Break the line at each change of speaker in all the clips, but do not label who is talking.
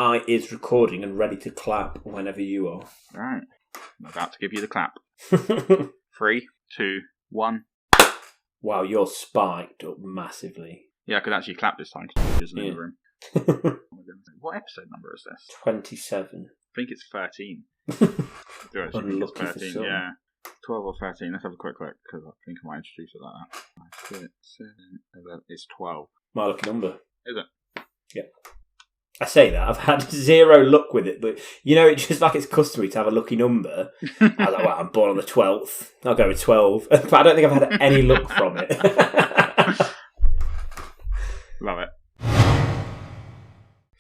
I is recording and ready to clap whenever you are.
Right. I'm about to give you the clap. 3, 2, 1.
Wow, you're spiked up massively.
Yeah, I could actually clap this time because it isn't in the room. What episode number is this?
27.
I think it's 13. Do I actually think
Unlucky
it's
for
13,
some.
yeah. 12 or 13. Let's have a quick look because I think I might introduce it like that. 5, 6, 7, 11. It's 12.
My lucky number.
Is it?
Yeah. I say that, I've had zero luck with it, but it's just like it's customary to have a lucky number. I was like, well, I'm born on the 12th. I'll go with 12. But I don't think I've had any luck from it.
Love it.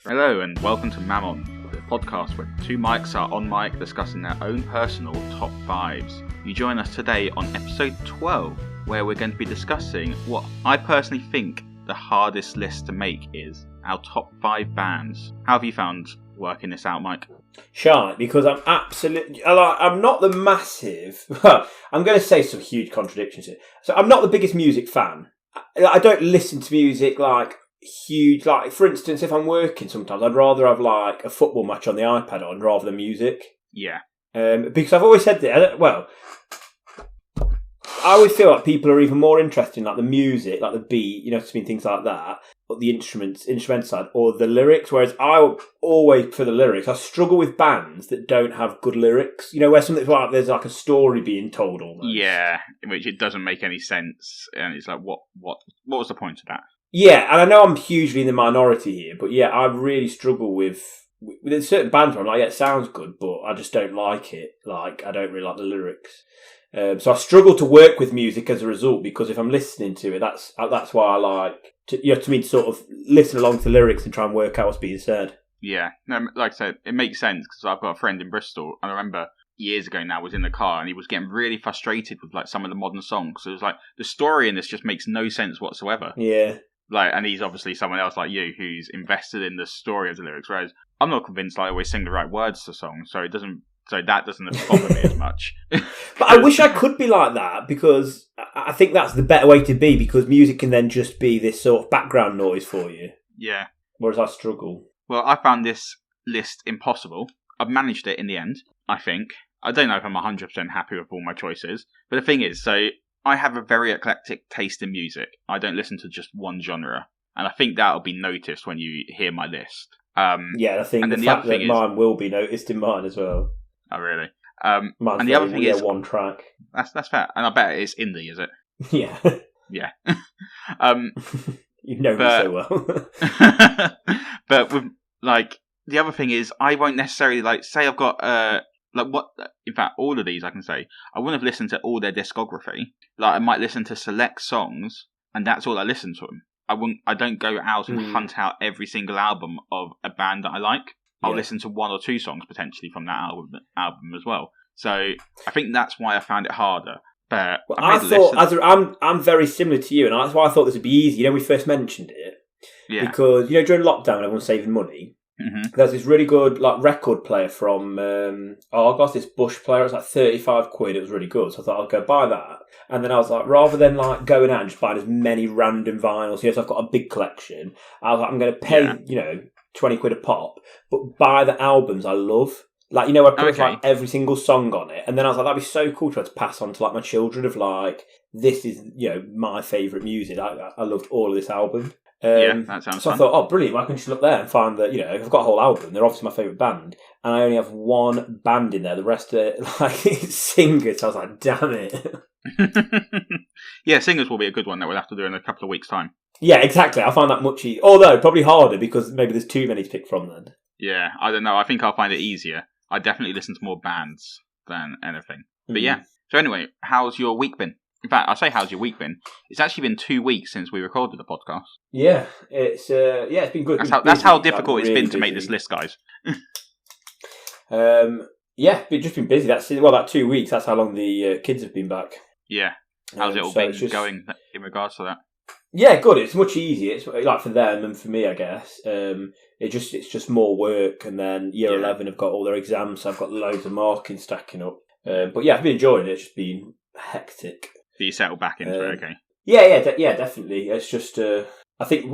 Hello and welcome to Mammon, the podcast where two mics are on mic discussing their own personal top 5s. You join us today on episode 12, where we're going to be discussing what I personally think the hardest list to make is. Our top 5 bands. How have you found working this out, Mike?
Shy, because I'm not the massive... I'm going to say some huge contradictions here. So I'm not the biggest music fan. I don't listen to music like huge... Like, for instance, if I'm working sometimes, I'd rather have like a football match on the iPad on rather than music.
Yeah.
Because I've always said that... I always feel like people are even more interested in like the music, like the beat, things like that, or the instrumental side, or the lyrics. Whereas I always prefer the lyrics. I struggle with bands that don't have good lyrics. Where something's like there's like a story being told almost.
Yeah, in which it doesn't make any sense, and it's like, what was the point of that?
Yeah, and I know I'm hugely in the minority here, but yeah, I really struggle with certain bands where I'm like, yeah, it sounds good, but I just don't like it. Like, I don't really like the lyrics. So I struggle to work with music as a result, because if I'm listening to it, that's why I like to sort of listen along to the lyrics and try and work out what's being said. Yeah,
no, like I said, it makes sense because I've got a friend in Bristol, and I remember years ago now was in the car and he was getting really frustrated with like some of the modern songs. So it was like the story in this just makes no sense whatsoever.
Yeah,
like, and he's obviously someone else like you who's invested in the story of the lyrics, whereas I'm not convinced I always sing the right words to songs, so that doesn't bother me as much.
But I wish I could be like that, because I think that's the better way to be, because music can then just be this sort of background noise for you.
Yeah.
Whereas I struggle.
Well, I found this list impossible. I've managed it in the end, I think. I don't know if I'm 100% happy with all my choices. But the thing is, so I have a very eclectic taste in music. I don't listen to just one genre. And I think that'll be noticed when you hear my list.
Yeah, I think the fact that mine will be noticed in mine as well.
Oh, really?
Mine's
and the other thing is
one track.
That's fair, and I bet it's indie, is it?
Yeah,
yeah.
You know me so well.
But with like the other thing is, I won't necessarily like say I've got In fact, all of these I can say I wouldn't have listened to all their discography. Like, I might listen to select songs, and that's all I listen to them. I don't go out and hunt out every single album of a band that I like. I'll listen to 1 or 2 songs potentially from that album as well. So I think that's why I found it harder. But
I thought I'm very similar to you, and that's why I thought this would be easy. We first mentioned it, because during lockdown, when everyone's saving money.
Mm-hmm.
There's this really good record player from I got this Bush player. It was like £35. It was really good, so I thought I'll go buy that. And then I was like, rather than like going out and just buying as many random vinyls, so I've got a big collection. I was like, I'm going to pay £20 a pop, but buy the albums I love. Like, I put like every single song on it, and then I was like, that'd be so cool to pass on to like my children of like, this is my favourite music. I loved all of this album.
That sounds
so
fun.
I thought, brilliant, I can just look there and find that, I've got a whole album, they're obviously my favourite band, and I only have one band in there, the rest are like singers, so I was like, damn it.
Yeah, singers will be a good one that we'll have to do in a couple of weeks' time.
Yeah, exactly, I find that much easier, although probably harder, because maybe there's too many to pick from then.
Yeah, I don't know, I think I'll find it easier. I definitely listen to more bands than anything. But yeah, so anyway, how's your week been? In fact, I say, how's your week been? It's actually been 2 weeks since we recorded the podcast.
Yeah, it's been good.
That's how difficult it's been to make this list, guys.
Just been busy. That's about 2 weeks. That's how long the kids have been back.
Yeah, how's it all been going in regards to that?
Yeah, good. It's much easier. It's like for them and for me, I guess. It's just more work, and then year 11 have got all their exams. So I've got loads of marking stacking up. But yeah, I've been enjoying it. It's just been hectic.
But you settle back into it, okay?
Yeah, definitely. It's just, I think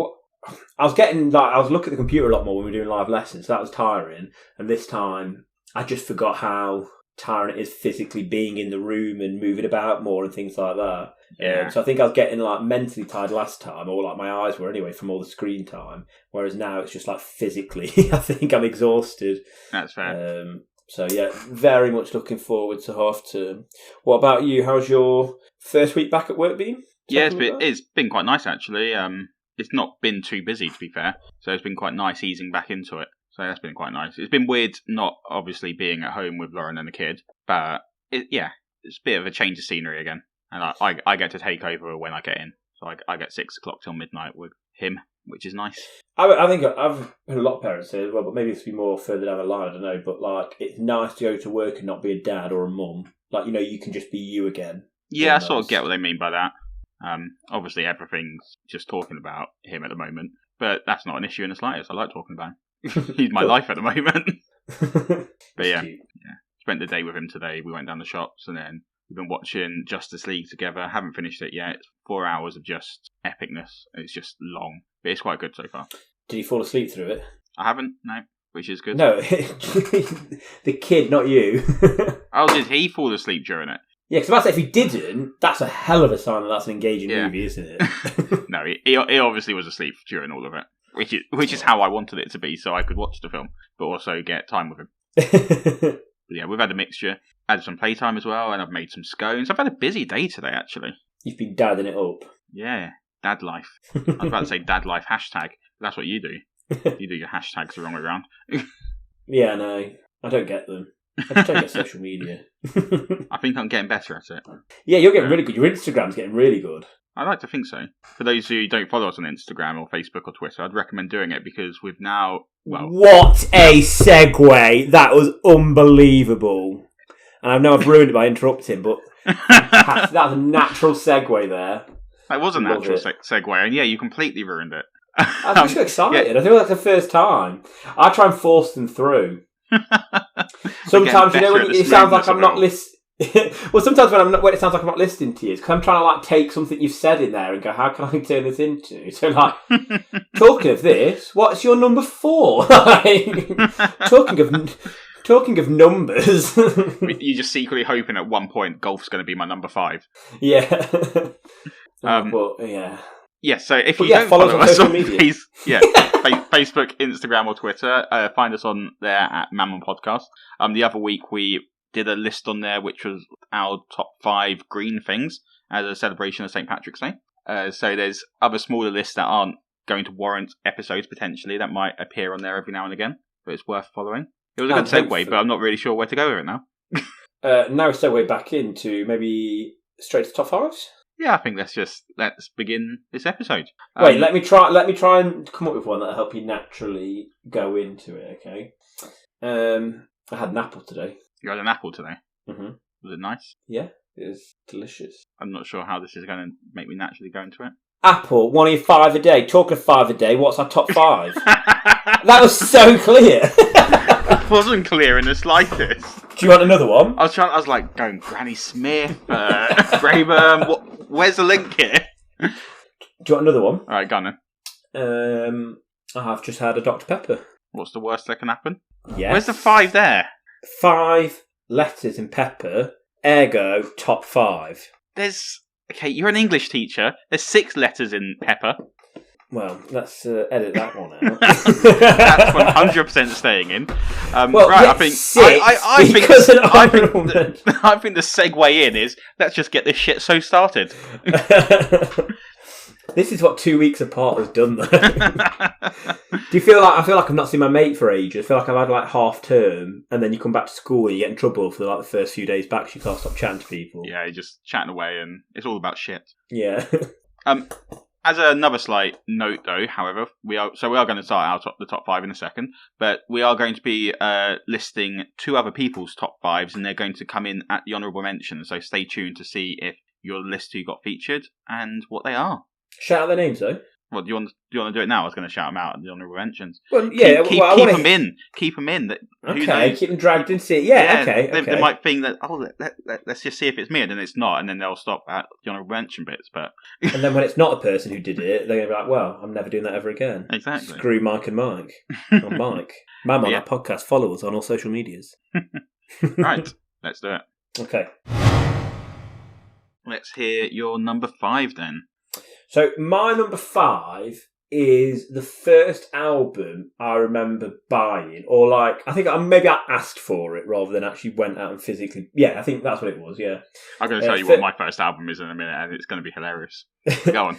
I was getting like I was looking at the computer a lot more when we were doing live lessons, so that was tiring. And this time, I just forgot how tiring it is physically being in the room and moving about more and things like that.
Yeah.
So I think I was getting like mentally tired last time, or like my eyes were anyway from all the screen time. Whereas now it's just like physically, I think I'm exhausted.
That's fair.
So yeah, very much looking forward to half term. What about you? How's your first week back at work been?
Yeah, it's been quite nice actually. It's not been too busy to be fair, so it's been quite nice easing back into it. So that's been quite nice. It's been weird not obviously being at home with Lauren and the kid, but it's a bit of a change of scenery again. And I get to take over when I get in. So I get 6 o'clock till midnight with him, which is nice.
I think I've heard a lot of parents say as well, but maybe it's be more further down the line, I don't know. But like, it's nice to go to work and not be a dad or a mum. Like, you know, you can just be you again.
Yeah, I sort of get what they mean by that. Obviously everything's just talking about him at the moment, but that's not an issue in the slightest. I like talking about him. He's my life at the moment. But yeah, spent the day with him today. We went down the shops and then we've been watching Justice League together. Haven't finished it yet. It's 4 hours of just epicness. It's just long, but it's quite good so far.
Did you fall asleep through it?
I haven't, no, which is good.
No, the kid, not you.
Oh, did he fall asleep during it?
Yeah, because if he didn't, that's a hell of a sign that that's an engaging movie, isn't it?
No, he obviously was asleep during all of it, which is how I wanted it to be, so I could watch the film, but also get time with him. But yeah, we've had a mixture. Had some playtime as well, and I've made some scones. I've had a busy day today, actually.
You've been dadding it up.
Yeah, dad life. I was about to say dad life hashtag. That's what you do. You do your hashtags the wrong way around.
Yeah, no, I don't get them. I just don't get social media.
I think I'm getting better at it.
Yeah, you're getting really good. Your Instagram's getting really good.
I like to think so. For those who don't follow us on Instagram or Facebook or Twitter, I'd recommend doing it because we've now... Well,
what a segue! That was unbelievable. And I know I've ruined it by interrupting, but that was a natural segue there.
That was a natural segue, and yeah, you completely ruined it.
I'm just so excited. Yeah. I think that's the first time. I try and force them through. Sometimes, you know, when it sounds like I'm not listening. Well, sometimes when it sounds like I'm not listening to you, it's because I'm trying to like take something you've said in there and go, how can I turn this into? So, like, talking of this, what's your number 4? Talking of numbers,
you're just secretly hoping at one point golf's going to be my number 5.
Yeah. But yeah.
Yeah, so if you don't follow us on Facebook, Instagram, or Twitter, find us on there at Mammon Podcast. The other week we did a list on there which was our top 5 green things as a celebration of St. Patrick's Day. So there's other smaller lists that aren't going to warrant episodes potentially that might appear on there every now and again, but it's worth following. It was a good segue, but I'm not really sure where to go with it now.
Now segue back into maybe straight to top 5s.
Yeah, I think let's begin this episode.
Wait, let me try and come up with one that'll help you naturally go into it. Okay. I had an apple today.
You had an apple today.
Mm-hmm.
Was it nice?
Yeah, it was delicious.
I'm not sure how this is going to make me naturally go into it.
Apple, one of 5 a day. Talking of 5 a day, what's our top 5? That was so clear.
It wasn't clear in the slightest.
Do you want another one?
I was like going Granny Smith, Graham. Where's the link here?
Do you want another one?
All right, go on then.
I've just had a Dr. Pepper.
What's the worst that can happen?
Yes.
Where's the 5 there?
5 letters in pepper, ergo top 5.
Okay, you're an English teacher. There's 6 letters in pepper.
Well, let's edit that one out.
That's 100% staying in.
Well,
right, I think the segue in is let's just get this shit started.
This is what 2 weeks apart has done, though. Do you feel like I feel like I've not seen my mate for ages? I feel like I've had like half term, and then you come back to school and you get in trouble for like the first few days back. So you can't stop chatting to people.
Yeah, you're just chatting away, and it's all about shit.
Yeah.
As another slight note, though, however, we are going to start the top 5 in a second, but we are going to be listing 2 other people's top 5s, and they're going to come in at the honourable mention. So stay tuned to see if your list 2 got featured and what they are.
Shout out their names, though.
What do you want? Do you want to do it now? I was going to shout them out at the honourable mentions.
Well, yeah,
keep
I
them
wanna...
in. Keep them in. Who
Okay,
knows?
keep them dragged into it. Yeah, okay.
They might think that. Oh, let's just see if it's me, and then it's not, and then they'll stop at the honourable mention bits. But
and then when it's not a person who did it, they're going to be like, "Well, I'm never doing that ever again."
Exactly.
Screw Mike and Mike. I'm Mike. Mam on
Yeah.
our podcast. Follow us on all social medias.
Right, let's do it.
Okay.
Let's hear your number 5 then.
So my number 5 is the first album I remember buying, or like I think maybe I asked for it rather than actually went out and physically. Yeah, I think that's what it was. Yeah,
I'm going to tell you what my first album is in a minute, and it's going to be hilarious. Go on.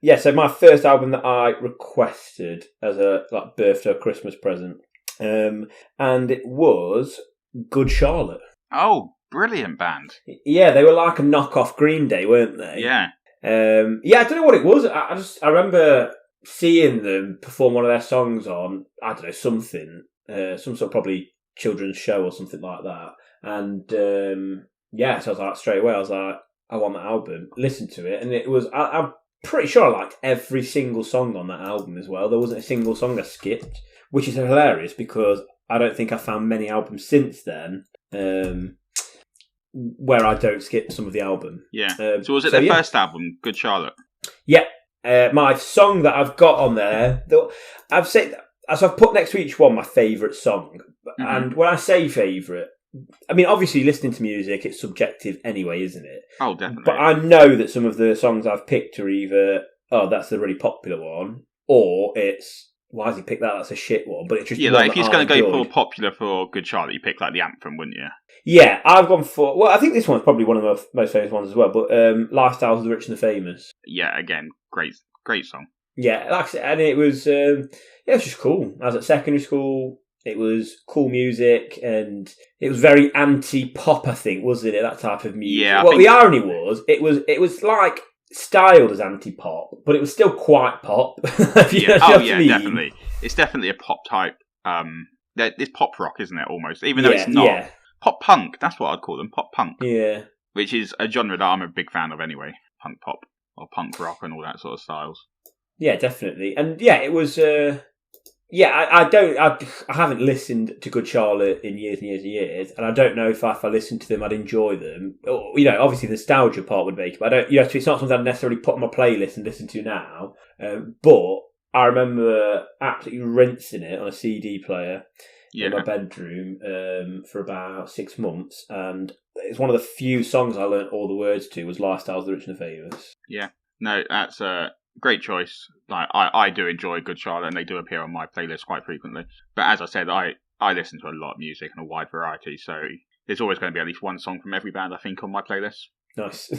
Yeah, so my first album that I requested as a like birthday or Christmas present, and it was Good Charlotte.
Oh, brilliant band.
Yeah, they were like a knockoff Green Day, weren't they?
Yeah.
Yeah, I don't know what it was. I remember seeing them perform one of their songs on, I don't know, something, some sort of probably children's show or something like that. And yeah, so I was like, straight away, I was like, I want that album. Listen to it, and it was. I'm pretty sure I liked every single song on that album as well. There wasn't a single song I skipped, which is hilarious because I don't think I found many albums since then. Where I don't skip some of the album.
Yeah. So was it their first album, Good Charlotte?
Yeah. My song that I've got on there, I've said, as I've put next to each one, my favourite song. Mm-hmm. And when I say favourite, I mean, obviously listening to music, it's subjective anyway, isn't it?
Oh, definitely.
But I know that some of the songs I've picked are either, oh, that's the really popular one, or it's, why has he picked that? That's a shit one. But it's just
like if he's going to go for popular for Good Charlotte, you pick like the anthem, wouldn't you?
Yeah, I've gone for. Well, I think this one's probably one of the most famous ones as well. But "Lifestyles of the Rich and the Famous."
Yeah, again, great song.
Yeah, like I said, and it was. It was just cool. I was at secondary school. It was cool music, and it was very anti-pop. I think, wasn't it? That type of music.
Yeah.
Well, the irony was, it was like styled as anti-pop, but it was still quite pop.
Definitely. It's definitely a pop type. It's pop rock, isn't it? Almost, even though it's not.
Yeah.
Pop punk, that's what I'd call them. Pop punk.
Yeah.
Which is a genre that I'm a big fan of anyway. Punk pop or punk rock and all that sort of styles.
Yeah, definitely. And yeah, it was. I haven't listened to Good Charlotte in years and years and years, and I don't know if I listened to them, I'd enjoy them. You know, obviously the nostalgia part would make it, but I don't. You know, it's not something I'd necessarily put on my playlist and listen to now. But I remember absolutely rinsing it on a CD player. In my bedroom for about 6 months, and it's one of the few songs I learnt all the words to was "Lifestyles of the Rich and the Famous."
Yeah, no, that's a great choice. Like I do enjoy Good Charlotte, and they do appear on my playlist quite frequently. But as I said, I listen to a lot of music and a wide variety, so there's always going to be at least one song from every band I think on my playlist.
Nice.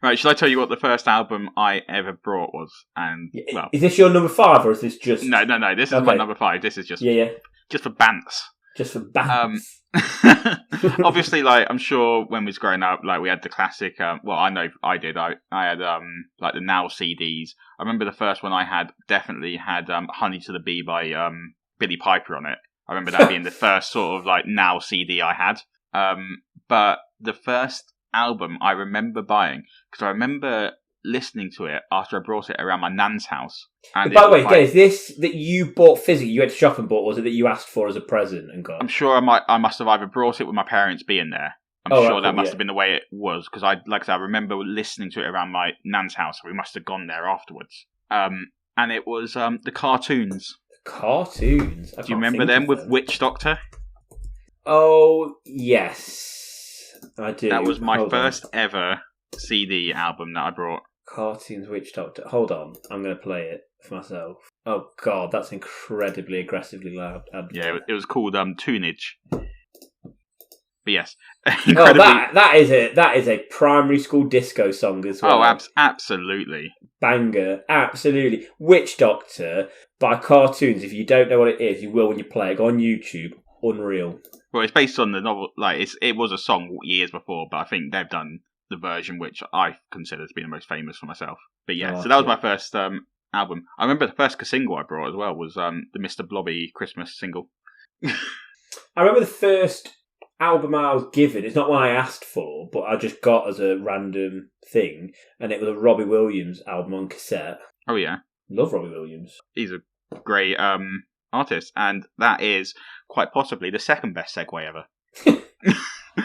Right, shall I tell you what the first album I ever brought was? And well,
is this your number 5 or is this just?
No. This is my number 5. This is just just for bants.
Just for bants.
Obviously, like I'm sure when we was growing up, like we had the classic. Well, I know I did. I had like the Now CDs. I remember the first one I had definitely had "Honey to the Bee" by Billy Piper on it. I remember that being the first sort of like Now CD I had. But the first album I remember buying, because I remember listening to it after I brought it around my nan's house. And
by the way, is this that you bought physically? You went to shop and bought? Was it that you asked for as a present and got?
I'm sure I must have either brought it with my parents being there. I'm sure that must have been the way it was, because I remember listening to it around my nan's house. We must have gone there afterwards. And it was the cartoons.
Cartoons.
Do you remember them with Witch Doctor?
Oh yes, I do.
That was my first ever CD album that I brought.
Cartoons Witch Doctor. Hold on, I'm going to play it for myself. Oh god, that's incredibly aggressively loud.
Yeah, it was called Tunage. But yes,
incredibly... that is a primary school disco song as well.
Oh, absolutely,
banger, absolutely. Witch Doctor by Cartoons. If you don't know what it is, you will when you play it. Go on YouTube. Unreal.
Well, it's based on the novel. Like it was a song years before, but I think they've done the version which I consider to be the most famous for myself. But yeah, so that was my first album. I remember the first single I brought as well was the Mr. Blobby Christmas single.
I remember the first album I was given. It's not one I asked for, but I just got as a random thing, and it was a Robbie Williams album on cassette.
Oh yeah.
Love Robbie Williams.
He's a great artist, and that is quite possibly the second best segue ever.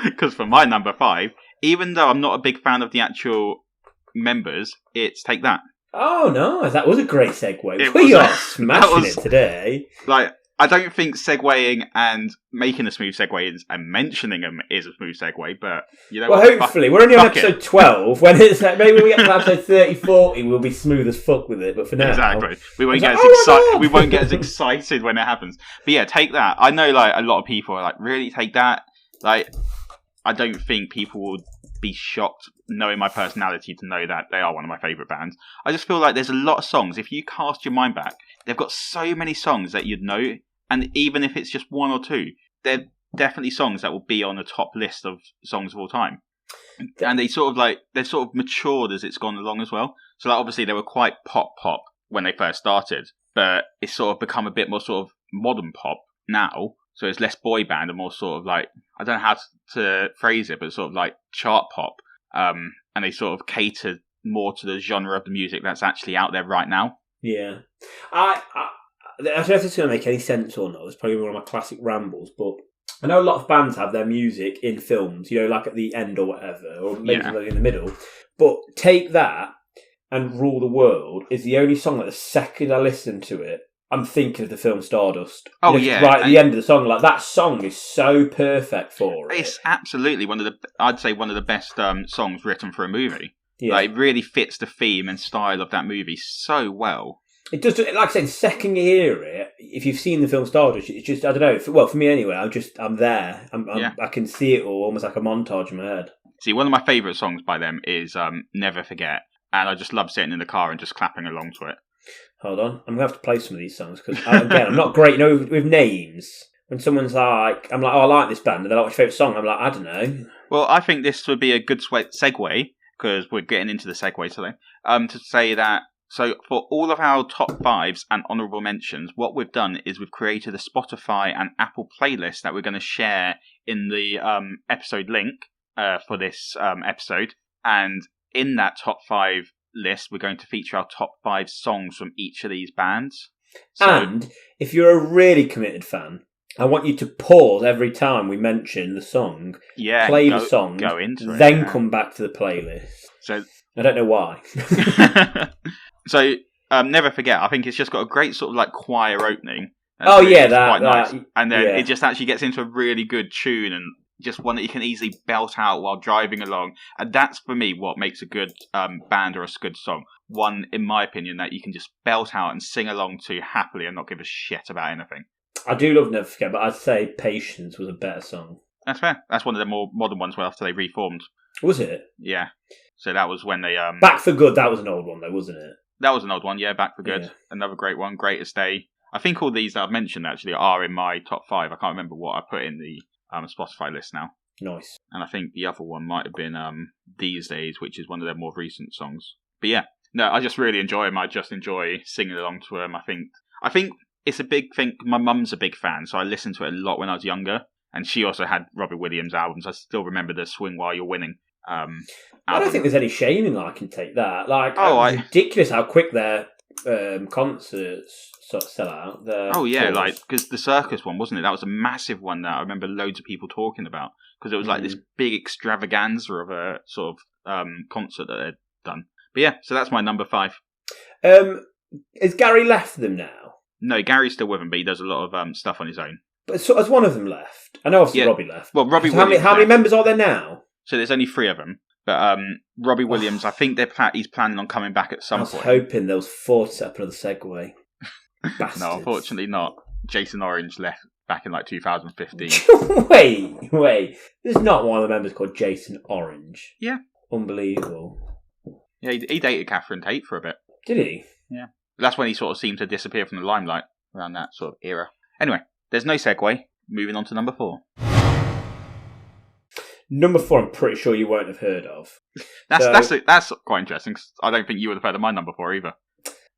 Because for my number 5, even though I'm not a big fan of the actual members, it's Take That.
Oh, nice. That was a great segue.
It
We
was
are smashing it today.
Like, I don't think segueing and making a smooth segue and mentioning them is a smooth segue, but you know
Well,
what?
hopefully. We're only on
fuck it.
episode 12. Maybe when we get to episode 30, 40, we'll be smooth as fuck with it. But for now...
Exactly. We won't get
like,
we won't get as excited when it happens. But yeah, Take That. I know like a lot of people are like, really, Take That? Like, I don't think people will be shocked knowing my personality to know that they are one of my favourite bands. I just feel like there's a lot of songs. If you cast your mind back, they've got so many songs that you'd know. And even if it's just one or two, they're definitely songs that will be on the top list of songs of all time. And they've sort of matured as it's gone along as well. So like, obviously they were quite pop when they first started, but it's sort of become a bit more sort of modern pop now. So it's less boy band and more sort of like, I don't know how to phrase it, but sort of like chart pop. And they sort of cater more to the genre of the music that's actually out there right now.
Yeah. I don't know if it's going to make any sense or not. It's probably one of my classic rambles, but I know a lot of bands have their music in films, you know, like at the end or whatever, or maybe in the middle. But Take That and Rule the World is the only song that the second I listen to it, I'm thinking of the film Stardust.
Oh,
you know,
yeah.
Right at the end of the song, like that song is so perfect for it.
It's absolutely I'd say one of the best songs written for a movie.
Yeah.
Like, it really fits the theme and style of that movie so well.
It does, like I said, the second you hear it, if you've seen the film Stardust, it's just, I don't know, for me anyway, I'm there. I can see it all, almost like a montage in my head.
See, one of my favourite songs by them is Never Forget, and I just love sitting in the car and just clapping along to it.
Hold on, I'm going to have to play some of these songs, because, again, I'm not great, with names. When someone's like, I'm like, oh, I like this band, and they're like, what's your favourite song? I'm like, I don't know.
Well, I think this would be a good segue, because we're getting into the segue today, to say that, so for all of our top 5s and honourable mentions, what we've done is we've created a Spotify and Apple playlist that we're going to share in the episode link for this episode. And in that top 5 list, we're going to feature our top 5 songs from each of these bands. So,
and if you're a really committed fan, I want you to pause every time we mention the song, play the song,
go into
then come back to the playlist.
So
I don't know why.
So, Never Forget, I think it's just got a great sort of like choir opening.
Oh, yeah,
quite
that.
nice. And then it just actually gets into a really good tune and just one that you can easily belt out while driving along. And that's, for me, what makes a good band or a good song. One, in my opinion, that you can just belt out and sing along to happily and not give a shit about anything.
I do love Never Forget, but I'd say Patience was a better song.
That's fair. That's one of the more modern ones after they reformed.
Was it?
Yeah. So that was when they...
Back for Good, that was an old one though, wasn't it?
That was an old one, yeah, Back for Good.
Yeah.
Another great one, Greatest Day. I think all these that I've mentioned actually are in my top 5. I can't remember what I put in the Spotify list now.
Nice.
And I think the other one might have been These Days, which is one of their more recent songs. But yeah, no, I just really enjoy them. I just enjoy singing along to them. I think it's a big thing. My mum's a big fan, so I listened to it a lot when I was younger. And she also had Robbie Williams albums. I still remember the Swing While You're Winning.
I don't think there's any shame in liking Take That. Like, it's ridiculous how quick their concerts sort of sell out.
Like, because the Circus one, wasn't it? That was a massive one that I remember loads of people talking about. Because it was like this big extravaganza of a sort of concert that they'd done. But yeah, so that's my number 5.
Has Gary left them now?
No, Gary's still with them, but he does a lot of stuff on his own.
But so, has one of them left? I know obviously Robbie left.
Well, Robbie
so
Williams
how many members are there now?
So there's only 3 of them. But Robbie Williams, I think he's planning on coming back at some point.
I was hoping there was 4 to set up another segue.
No, unfortunately not. Jason Orange left back in like 2015.
Wait. There's not one of the members called Jason Orange.
Yeah.
Unbelievable.
Yeah, he dated Catherine Tate for a bit.
Did he?
Yeah. That's when he sort of seemed to disappear from the limelight around that sort of era. Anyway, there's no segue. Moving on to number 4.
Number 4, I'm pretty sure you won't have heard of.
That's quite interesting, because I don't think you would have heard of my number 4 either.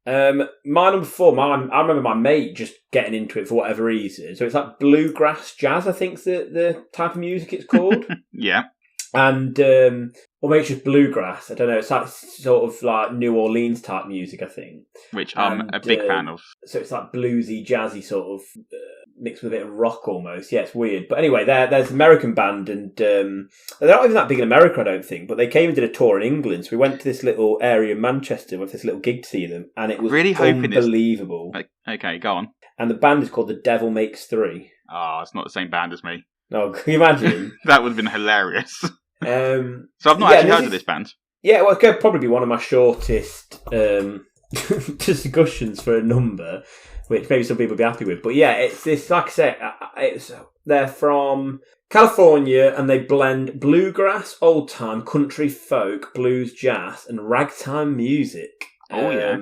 My number 4, I remember my mate just getting into it for whatever reason. So it's like bluegrass jazz, I think's the type of music it's called.
Yeah.
and or maybe it's just bluegrass. I don't know. It's like sort of like New Orleans type music, I think.
Which I'm a big fan of.
So it's like bluesy, jazzy sort of mixed with a bit of rock almost. Yeah, it's weird. But anyway, there's an American band, and they're not even that big in America, I don't think. But they came and did a tour in England. So we went to this little area in Manchester with this little gig to see them, and it was
really
unbelievable.
Okay, go on.
And the band is called The Devil Makes Three.
Oh, it's not the same band as me.
Oh, can you imagine?
That would have been hilarious. So I've not actually heard of this band.
Yeah, well, it could probably be one of my shortest discussions for a number, which maybe some people would be happy with. But yeah, it's this, like I say, they're from California, and they blend bluegrass, old time, country, folk, blues, jazz, and ragtime music.
Oh yeah.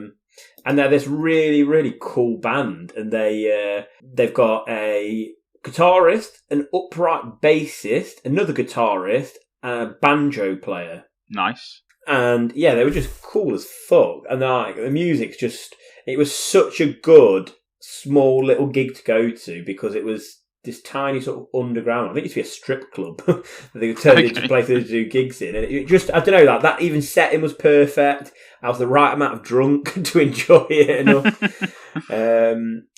And they're this really, really cool band, and they've got a guitarist, an upright bassist, another guitarist, and a banjo player.
Nice.
And yeah, they were just cool as fuck. And like the music's just, it was such a good small little gig to go to, because it was this tiny sort of underground. I think it used to be a strip club that they turned into places to do gigs in. And it just, I don't know, like that even setting was perfect. I was the right amount of drunk to enjoy it enough.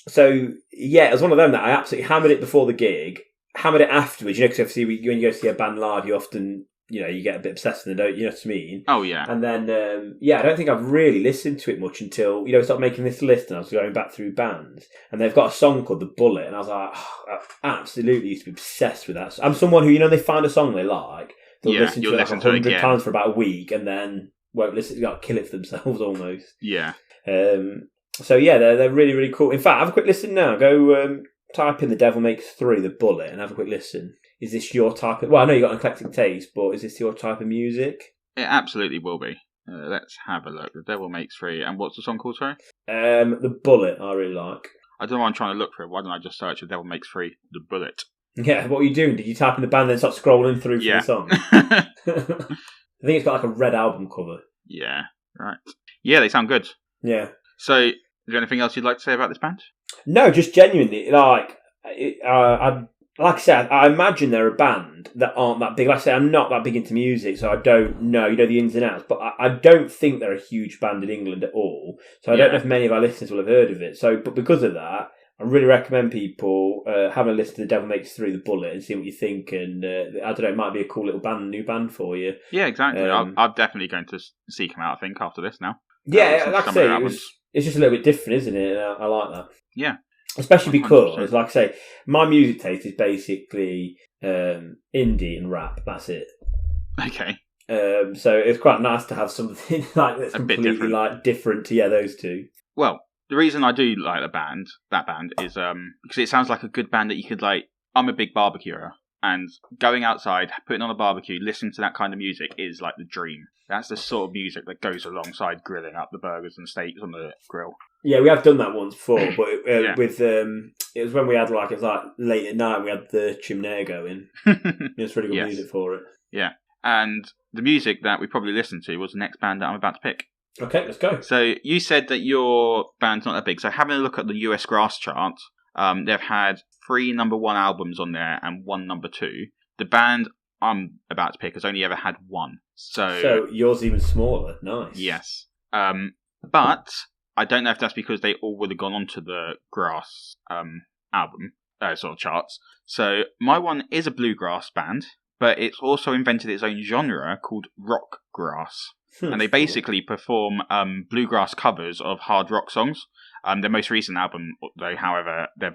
So yeah, it was one of them that I absolutely hammered it before the gig, hammered it afterwards. You know, because obviously when you go see a band live, you often, you know, you get a bit obsessed with them, don't you? You know what I mean?
Oh yeah.
And then yeah, I don't think I've really listened to it much until, you know, I started making this list, and I was going back through bands, and they've got a song called The Bullet, and I was like, I absolutely used to be obsessed with that. I'm someone who, you know, they find a song they like, they'll listen to it like 100 times for about a week, and then won't listen, kill it for themselves almost.
Yeah.
So yeah, they're really, really cool. In fact, have a quick listen now. Go type in The Devil Makes Three, The Bullet, and have a quick listen. Is this your type of... Well, I know you've got an eclectic taste, but is this your type of music?
It absolutely will be. Let's have a look. The Devil Makes Three. And what's the song called, sorry?
The Bullet, I really like.
I don't know why I'm trying to look for it. Why don't I just search The Devil Makes Three, The Bullet?
Yeah, what were you doing? Did you type in the band and then start scrolling through for the song? I think it's got like a red album cover.
Yeah, right. Yeah, they sound good.
Yeah.
So, is there anything else you'd like to say about this band?
No, just genuinely, like I said, I imagine they're a band that aren't that big. Like I say, I'm not that big into music, so I don't know, you know, the ins and outs. But I don't think they're a huge band in England at all. So I don't know if many of our listeners will have heard of it. So, but because of that, I really recommend people having a listen to The Devil Makes Three, The Bullet, and see what you think. And I don't know, it might be a cool little new band for you.
Yeah, exactly. I'm definitely going to seek them out, I think, after this now.
Yeah, like I say, it's just a little bit different, isn't it? And I like that.
Yeah.
Especially because, like I say, my music taste is basically indie and rap. That's it.
Okay.
So it's quite nice to have something like that's completely like different to those two.
Well, the reason I do like that band is because it sounds like a good band that you could like. I'm a big barbecuer, and going outside, putting on a barbecue, listening to that kind of music is like the dream. That's the sort of music that goes alongside grilling up the burgers and steaks on the grill. Yeah,
we have done that once before, but with it was when we had it was like late at night. We had the chimney going. It's really good music for it.
Yeah, and the music that we probably listened to was the next band that I'm about to pick.
Okay, let's go.
So you said that your band's not that big. So having a look at the US Grass chart, they've had 3 number 1 albums on there and 1 number 2. The band I'm about to pick has only ever had 1. So
yours even smaller. Nice.
Yes. But I don't know if that's because they all would have gone onto the Grass album sort of charts. So my one is a bluegrass band, but it's also invented its own genre called rock grass. And they basically perform bluegrass covers of hard rock songs. Their most recent album, though, however, they've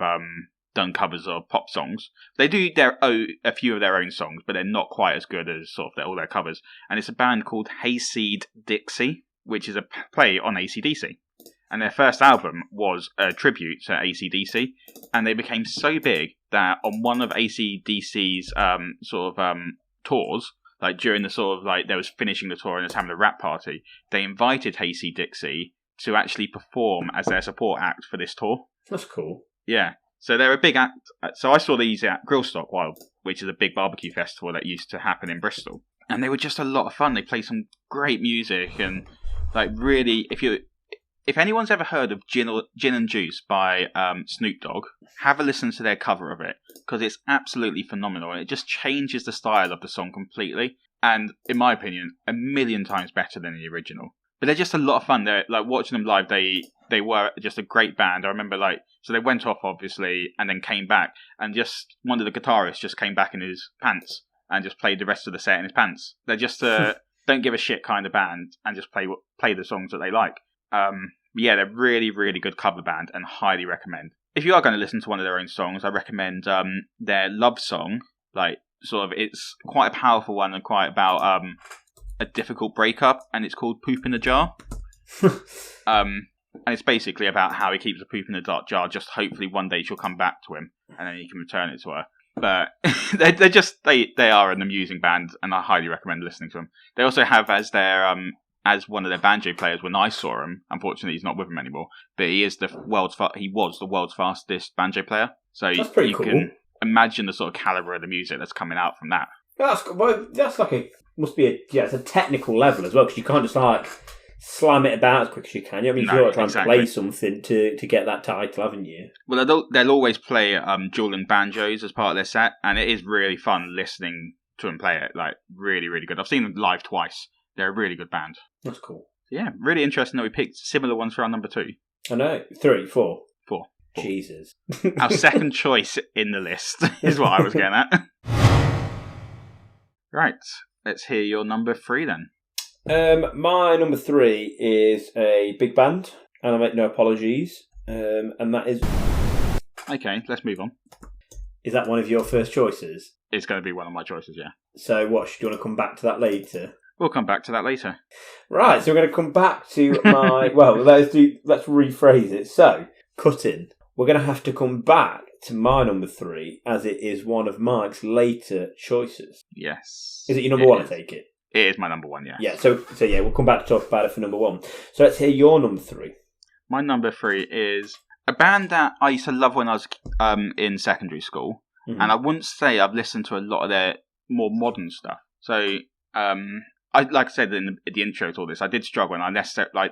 done covers of pop songs. They do a few of their own songs, but they're not quite as good as sort of all their covers. And it's a band called Hayseed Dixie, which is a play on AC/DC. And their first album was a tribute to AC/DC, and they became so big that on one of AC/DC's tours, like during the sort of like they was finishing the tour and was having a rap party, they invited Hayseed Dixie to actually perform as their support act for this tour.
That's cool.
Yeah. So they're a big act. So I saw these at Grillstock Wild, which is a big barbecue festival that used to happen in Bristol. And they were just a lot of fun. They played some great music and like really, if anyone's ever heard of Gin and Juice by Snoop Dogg, have a listen to their cover of it because it's absolutely phenomenal and it just changes the style of the song completely. and in my opinion, a million times better than the original. But they're just a lot of fun. They're like watching them live. They were just a great band. I remember so they went off obviously and then came back, and just one of the guitarists just came back in his pants and just played the rest of the set in his pants. They're just don't give a shit kind of band and just play the songs that they like. Yeah, they're really, really good cover band and highly recommend. If you are going to listen to one of their own songs, I recommend their Love Song. Like, sort of, it's quite a powerful one and quite about a difficult breakup, and it's called Poop in a Jar. And it's basically about how he keeps a poop in a jar, just hopefully one day she'll come back to him and then he can return it to her. But they are an amusing band, and I highly recommend listening to them. They also have as their as one of their banjo players when I saw him. Unfortunately, he's not with them anymore. But he was the world's fastest banjo player. So
that's pretty cool.
Can imagine the sort of caliber of the music that's coming out from that.
That's like it's a technical level as well, because you can't just like slam it about as quick as you can. You know what I mean? You've got to try and play something to get that title, haven't you?
Well, they'll always play dueling banjos as part of their set, and it is really fun listening to them play it. Like, really, really good. I've seen them live twice. They're a really good band.
That's cool.
Yeah, really interesting that we picked similar ones for our number 2.
I know. 3, 4.
4.
Jesus.
Our second choice in the list is what I was getting at. Right, let's hear your number 3 then.
My number 3 is a big band, and I make no apologies. And that is...
Okay, let's move on.
Is that one of your first choices?
It's going to be one of my choices, yeah.
So what, do you want to come back to that later?
We'll come back to that later.
Right, so we're going to come back to my... Well, let's rephrase it. So, cutting. We're going to have to come back to my number 3, as it is one of Mike's later choices.
Yes.
Is it your number 1, I take it?
It is my number 1, yeah.
Yeah, so yeah, we'll come back to talk about it for number 1. So let's hear your number 3.
My number 3 is a band that I used to love when I was in secondary school. Mm-hmm. And I wouldn't say I've listened to a lot of their more modern stuff. So, like I said in the intro to all this, I did struggle, and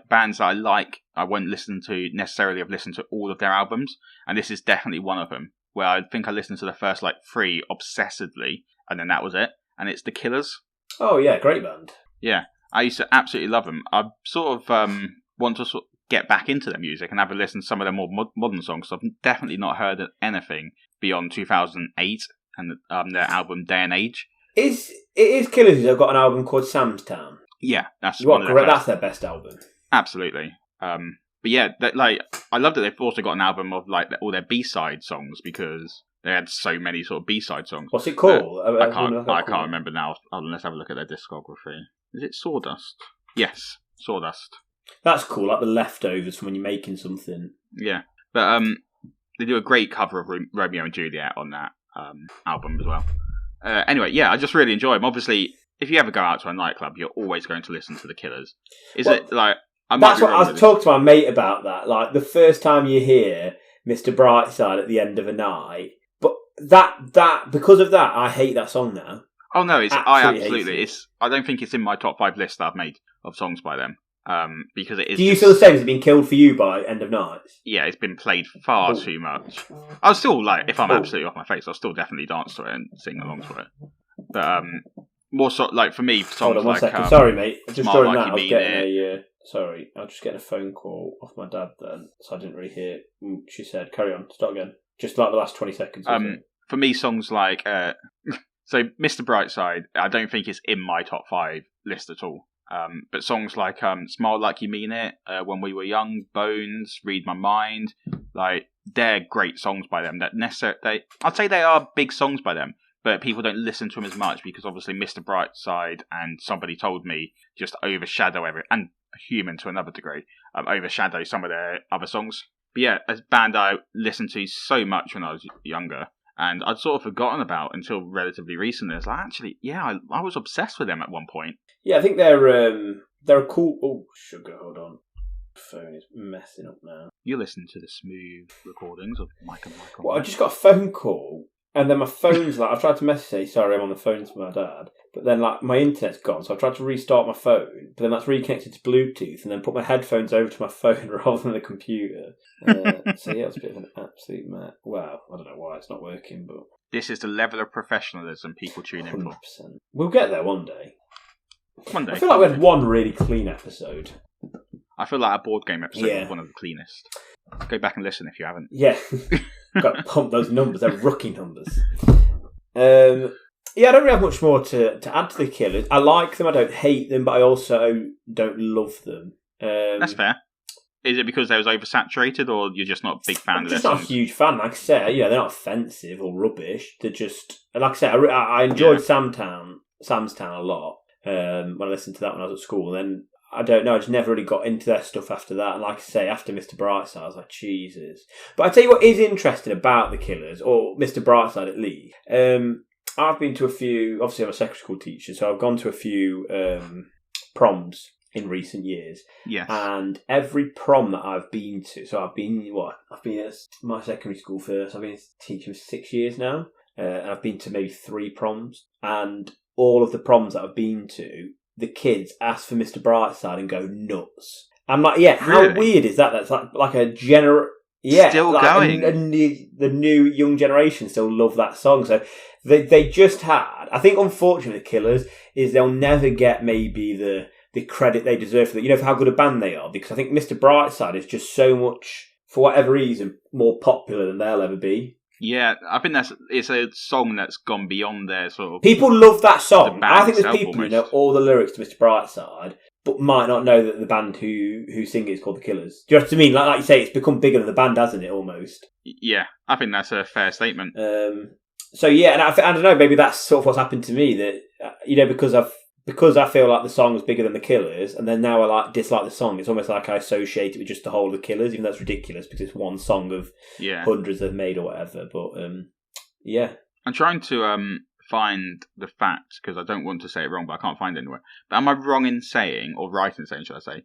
bands that I like, I won't listen to necessarily have listened to all of their albums, and this is definitely one of them, where I think I listened to the first 3 obsessively, and then that was it, and it's The Killers.
Oh yeah, great band.
Yeah, I used to absolutely love them. I sort of want to get back into their music and have a listen to some of their more modern songs. I've definitely not heard anything beyond 2008 and their album Day and Age.
It is Killers who've got an album called Sam's Town.
Yeah, that's
that's their best album.
Absolutely. But yeah, I love that they've also got an album of all their B-side songs, because they had so many sort of B-side songs.
What's it called?
I can't remember now. Let's have a look at their discography. Is it Sawdust? Yes, Sawdust.
That's cool, like the leftovers from when you're making something.
Yeah, but they do a great cover of Romeo and Juliet on that album as well. Anyway, yeah, I just really enjoy them. Obviously, if you ever go out to a nightclub, you're always going to listen to The Killers. That's what
I talked to my mate about that. Like, the first time you hear Mr. Brightside at the end of a night, but that because of that, I hate that song now.
Oh no, I don't think it's in my top 5 list that I've made of songs by them. Because it is.
Do you feel the same? Has it been killed for you by End of Night?
Yeah, it's been played far too much. I'll still if I'm absolutely off my face, I'll still definitely dance to it and sing along to it. But more for me, songs
Hold on one second. Sorry, mate. I'm just drawing that. I was just getting a phone call off my dad then, so I didn't really hear. She said, "Carry on, start again." Just like the last 20 seconds.
For me, songs like so Mr. Brightside, I don't think it's in my top 5 list at all. But songs like Smile Like You Mean It, When We Were Young, Bones, Read My Mind, they're great songs by them. I'd say they are big songs by them, but people don't listen to them as much because obviously Mr. Brightside and Somebody Told Me just overshadow and Human to another degree, overshadow some of their other songs. But yeah, as a band I listened to so much when I was younger, and I'd sort of forgotten about until relatively recently. It's actually, yeah, I was obsessed with them at one point.
Yeah, I think they're a cool... Oh, sugar, hold on. Phone is messing up now.
You listen to the smooth recordings of Mike and Michael.
Well, I just got a phone call, and then my phone's I've tried to say, sorry, I'm on the phone to my dad, but then my internet's gone, so I've tried to restart my phone, but then that's reconnected to Bluetooth, and then put my headphones over to my phone rather than the computer. So yeah, it's a bit of an absolute wow, I don't know why it's not working, but...
This is the level of professionalism people tune in
100%.
for.
We'll get there one day.
One day.
I feel like we had one really clean episode.
I feel like our board game episode
Yeah.
was one of the cleanest. Go back and listen if you haven't.
Yeah. Got to pump those numbers. They're rookie numbers. Yeah, I don't really have much more to add to the Killers. I like them. I don't hate them, but I also don't love them.
That's fair. Is it because they was oversaturated, or you're just not a big fan
I'm
of their
just not a
songs?
huge fan. Like I said, they're not offensive or rubbish. They're just, like I said, I enjoyed Sam's Town a lot when I listened to that when I was at school. And then, I don't know, I just never really got into their stuff after that. And like I say, after Mr. Brightside, I was like, Jesus. But I tell you what is interesting about the Killers, or Mr. Brightside at least. I've been to a few, obviously I'm a secondary school teacher, so I've gone to a few proms in recent years.
Yes.
And every prom that I've been to, so I've been at my secondary school first. I've been teaching for 6 years now. And I've been to maybe 3 proms. And all of the proms that I've been to, the kids ask for Mr. Brightside and go nuts. I'm like, yeah, how
Really?
weird is that? That's like a yeah,
Still
like
going.
the new young generation still love that song. So they just had, I think unfortunately the Killers is they'll never get maybe the credit they deserve for that, for how good a band they are, because I think Mr. Brightside is just so much, for whatever reason, more popular than they'll ever be.
Yeah, I think it's a song that's gone beyond their sort of...
People love that song.
The band
I think there's
itself
people who
almost.
know all the lyrics to Mr. Brightside, but might not know that the band who sing it is called the Killers. Do you know what I mean? Like you say, it's become bigger than the band, hasn't it, almost?
Yeah, I think that's a fair statement.
So yeah, and I don't know, maybe that's sort of what's happened to me, that, because I feel like the song was bigger than the Killers, and then now I dislike the song, it's almost like I associate it with just the whole of the Killers, even though it's ridiculous because it's one song of hundreds they've made or whatever. But yeah.
I'm trying to find the facts, because I don't want to say it wrong, but I can't find it anywhere. But am I wrong in saying, or right in saying, should I say,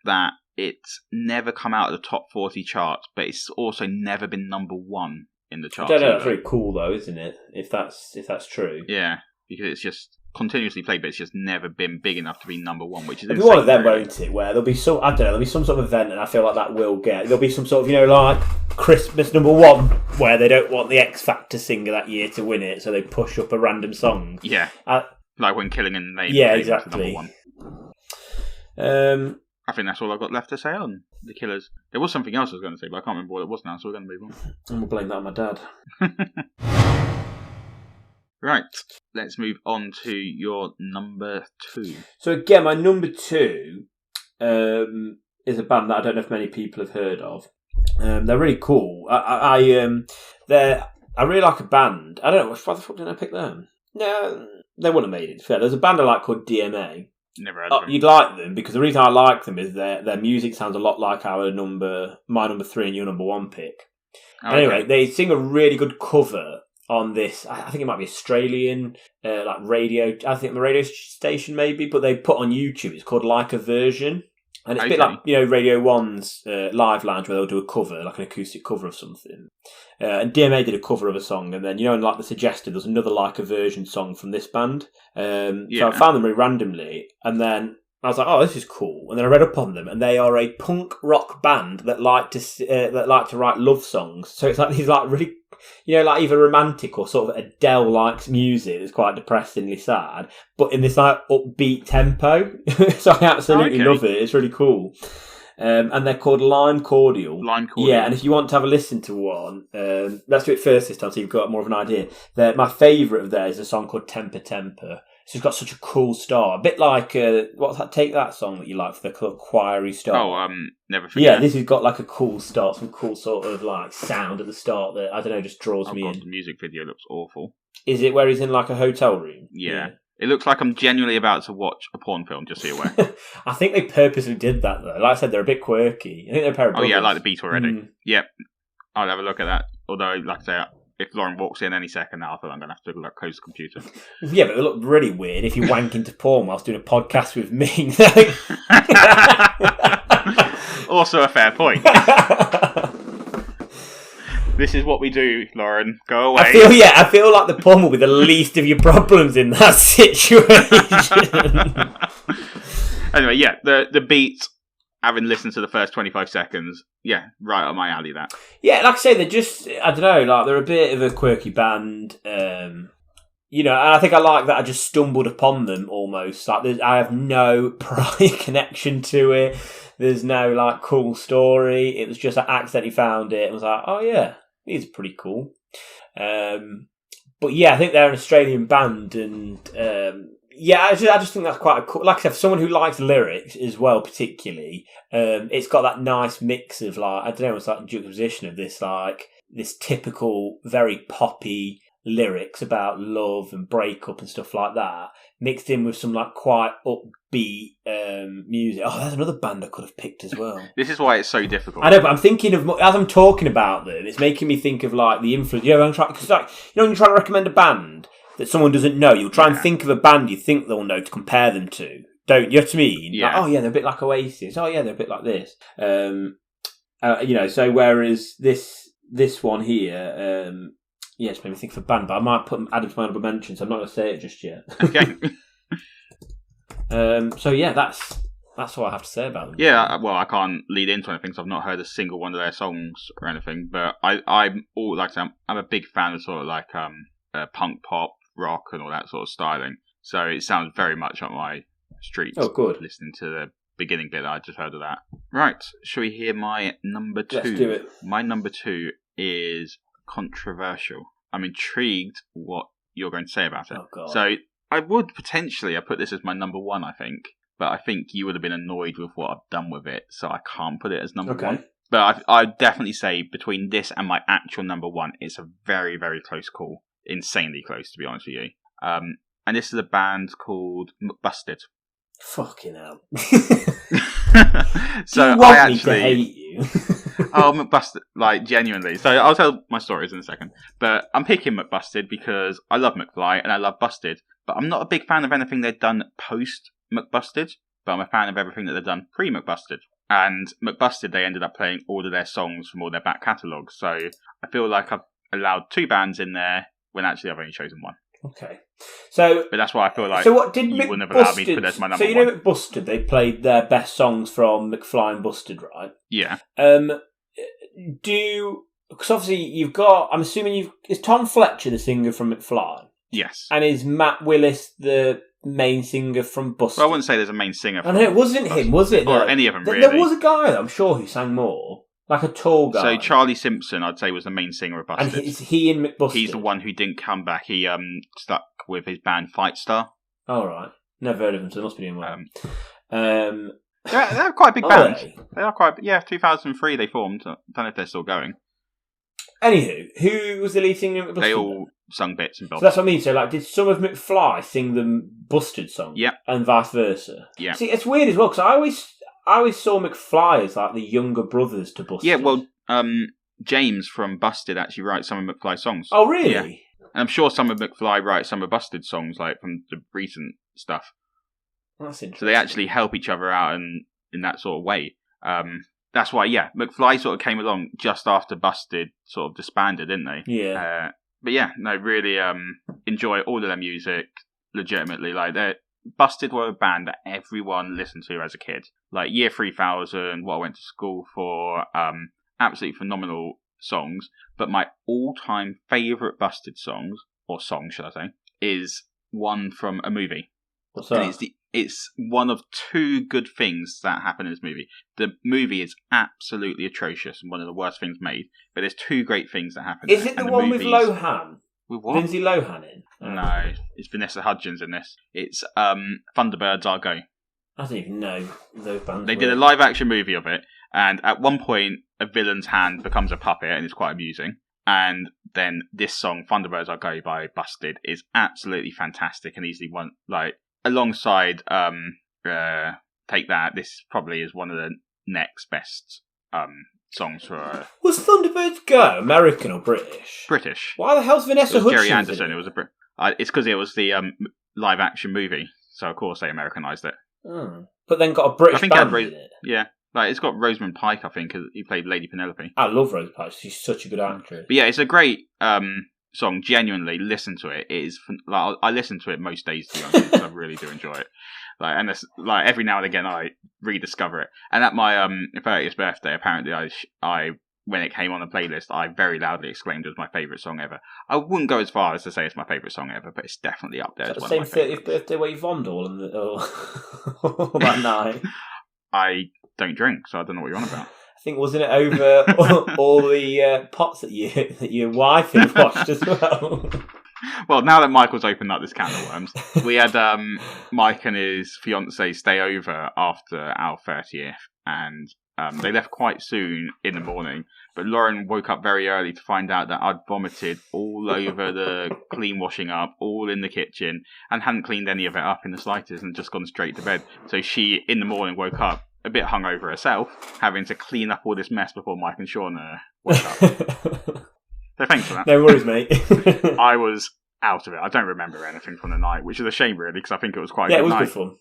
that it's never come out of the top 40 charts, but it's also never been number 1 in the
I
charts?
don't know,
either?
that's very cool though, isn't it? If that's true.
Yeah, because it's just continuously played, but it's just never been big enough to be number 1, which is
It'll be one of them,
really.
won't it? Where there'll be some, I don't know, there'll be some sort of event, and I feel like that will there'll be some sort of, like Christmas number 1, where they don't want the X Factor singer that year to win it, so they push up a random song.
Yeah, like when Killing in the Name.
Yeah,
came
exactly.
Number 1. I think that's all I've got left to say on the Killers. There was something else I was going to say, but I can't remember what it was now, so we're going to move on.
I'm going to blame that on my dad.
Right, let's move on to your number 2.
So again, my number 2 is a band that I don't know if many people have heard of. They're really cool. I really like a band. I don't know, why the fuck didn't I pick them? No, they wouldn't have made it. Fair. There's a band I like called DMA.
Never heard of them.
You'd like them because the reason I like them is their music sounds a lot like my number 3 and your number 1 pick.
Oh,
Anyway,
okay.
they sing a really good cover on this. I think it might be Australian, radio. I think the radio station maybe, but they put on YouTube. It's called Like a Version, and it's a bit like Radio 1's Live Lounge, where they'll do a cover, like an acoustic cover of something. And DMA did a cover of a song, and then in like the suggested, there's another Like a Version song from this band. So I found them really randomly, and then I was like, "Oh, this is cool." And then I read up on them, and they are a punk rock band that like to write love songs. So it's like these really, like either romantic or sort of Adele-like music that's quite depressingly sad, but in this like upbeat tempo. So I absolutely love it. It's really cool. And they're called Lime Cordial.
Lime Cordial.
Yeah, and if you want to have a listen to one, let's do it first this time so you've got more of an idea. My favourite of theirs is a song called Temper Temper. It's just got such a cool start. A bit like, what's that? Take That song that you like for the choiry start.
Oh, Never Forget.
Yeah, this has got like a cool start, some cool sort of like sound at the start that, I don't know, just draws me in.
The music video looks awful.
Is it where he's in like a hotel room?
Yeah. It looks like I'm genuinely about to watch a porn film, just so you're aware.
I think they purposely did that though. Like I said, they're a bit quirky. I think they're a pair of brothers.
Oh yeah, I like the beat already.
Mm.
Yep. I'll have a look at that. Although, like I say, if Lauren walks in any second now, I feel I'm going to have to close the computer.
Yeah, but they look really weird if you wank into porn whilst doing a podcast with me.
Also a fair point. This is what we do, Lauren. Go away.
I feel like the porn will be the least of your problems in that situation.
Anyway, yeah, the beat having listened to the first 25 seconds, yeah, right up my alley. That.
Yeah, like I say, they're just, I don't know, like they're a bit of a quirky band. You know, and I think I like that I just stumbled upon them almost. Like, I have no prior connection to it. There's no, like, cool story. It was just I accidentally found it and was like, oh, yeah, these are pretty cool. But, yeah, I think they're an Australian band. And, yeah, I just think that's quite a cool... Like I said, for someone who likes lyrics as well, particularly, it's got that nice mix of, like, I don't know, it's like a juxtaposition of this, like, this typical, very poppy... lyrics about love and breakup and stuff like that, mixed in with some like quite upbeat music. Oh, there's another band I could have picked as well.
This is why it's so difficult.
I know, but I'm thinking of, as I'm talking about them, it's making me think of like the influence. Yeah, I'm trying because like when you try to recommend a band that someone doesn't know, you'll try and think of a band you think they'll know to compare them to. Don't you know what I mean?
Yeah.
Like, oh yeah, they're a bit like Oasis. Oh yeah, they're a bit like this. You know, so whereas this one here. Yeah, it's made me think of a band, but I might add it to my honorable mentions. I'm not going to say it just yet.
Okay.
So yeah, that's all I have to say about them.
Yeah, well, I can't lead into anything, so I've not heard a single one of their songs or anything. But I'm a big fan of sort of like punk pop, rock, and all that sort of styling. So it sounds very much up my street.
Oh, good.
Listening to the beginning bit that I just heard of that. Right, shall we hear my number 2?
Let's do it.
My number 2 is controversial. I'm intrigued what you're going to say about it.
Oh, God.
So I would potentially, I put this as my number 1, I think, but I think you would have been annoyed with what I've done with it, so I can't put it as number 1. But I'd definitely say between this and my actual number 1, it's a very, very close call. Insanely close, to be honest with you. And this is a band called McBusted.
Fucking hell.
So
Do you want me to hate you?
Oh, McBusted, like, genuinely. So I'll tell my stories in a second. But I'm picking McBusted because I love McFly and I love Busted. But I'm not a big fan of anything they've done post-McBusted. But I'm a fan of everything that they've done pre-McBusted. And McBusted, they ended up playing all of their songs from all their back catalogue. So I feel like I've allowed 2 bands in there when actually I've only chosen 1.
Okay. So,
but that's why I feel like
so what did
you
McBusted,
wouldn't have allowed me to put it as my number 1.
So you know McBusted, they played their best songs from McFly and Busted, right?
Yeah.
Because obviously you've got, I'm assuming is Tom Fletcher the singer from McFly?
Yes.
And is Matt Willis the main singer from Busted?
Well, I wouldn't say there's a main singer from
I know, it wasn't him, was it?
Or any of them, really.
There was a guy, I'm sure, who sang more. Like a tall guy.
So Charlie Simpson, I'd say, was the main singer of Busted.
And is he in McBusted?
He's the one who didn't come back. He stuck with his band Fight Star.
All right. Never heard of them, so they must be doing well.
They're quite a big band.
They
are quite. Yeah, 2003 they formed. I don't know if they're still going.
Anywho, who was the lead singer of McBusted?
They all sung bits and bobs.
So that's what I mean. So, like, did some of McFly sing the Busted song?
Yeah.
And vice versa?
Yeah.
See, it's weird as well, because I always saw McFly as, like, the younger brothers to Busted.
Yeah, well, James from Busted actually writes some of McFly's songs.
Oh, really?
Yeah. And I'm sure some of McFly writes some of Busted songs, like, from the recent stuff.
That's interesting.
So they actually help each other out in that sort of way. That's why, yeah, McFly sort of came along just after Busted sort of disbanded, didn't they?
Yeah.
But yeah, no, really enjoy all of their music, legitimately. Like, Busted were a band that everyone listened to as a kid. Like, Year 3000, what I went to school for, absolutely phenomenal songs. But my all-time favourite Busted songs, or song, should I say, is one from a movie.
What's that?
And it's one of 2 good things that happen in this movie. The movie is absolutely atrocious and one of the worst things made, but there's 2 great things that happen.
Is it the one with Lohan?
With what?
Lindsay Lohan in?
No, it's Vanessa Hudgens in this. It's Thunderbirds Are Go.
I don't even know those bands.
They did a live-action movie of it, and at one point, a villain's hand becomes a puppet, and it's quite amusing. And then this song, Thunderbirds Are Go by Busted, is absolutely fantastic and easily one, like, alongside Take That, this probably is one of the next best songs for...
Was Thunderbirds Go American or British?
British.
Why the hell's Vanessa
It was
Hudgens
Jerry Anderson.
in it?
It was it's because it was the live-action movie, so of course they Americanized it.
Oh. But then got a British band in it.
Yeah. Like, it's got Rosamund Pike, I think, he played Lady Penelope.
I love Rosamund Pike. She's such a good actress.
But yeah, it's a great song. Genuinely, listen to it. It is like I listen to it most days, to be honest, because I really do enjoy it. Like, and it's, like every now and again, I rediscover it. And at my 30th birthday, apparently, I when it came on the playlist, I very loudly exclaimed it was my favourite song ever. I wouldn't go as far as to say it's my favourite song ever, but it's definitely up there.
Is that the same 30th birthday where you vommed all that night?
I don't drink, so I don't know what you're on about.
I think, wasn't it over all the pots that your wife had washed as well?
Well, now that Michael's opened up this can of worms, we had Mike and his fiancée stay over after our 30th, and they left quite soon in the morning. But Lauren woke up very early to find out that I'd vomited all over the clean washing up, all in the kitchen, and hadn't cleaned any of it up in the slightest and just gone straight to bed. So she, in the morning, woke up a bit hungover herself, having to clean up all this mess before Mike and Sean woke up. So thanks for that.
No worries, mate.
I was out of it. I don't remember anything from the night, which is a shame, really, because I think it was quite a good night.
Yeah, it was good fun.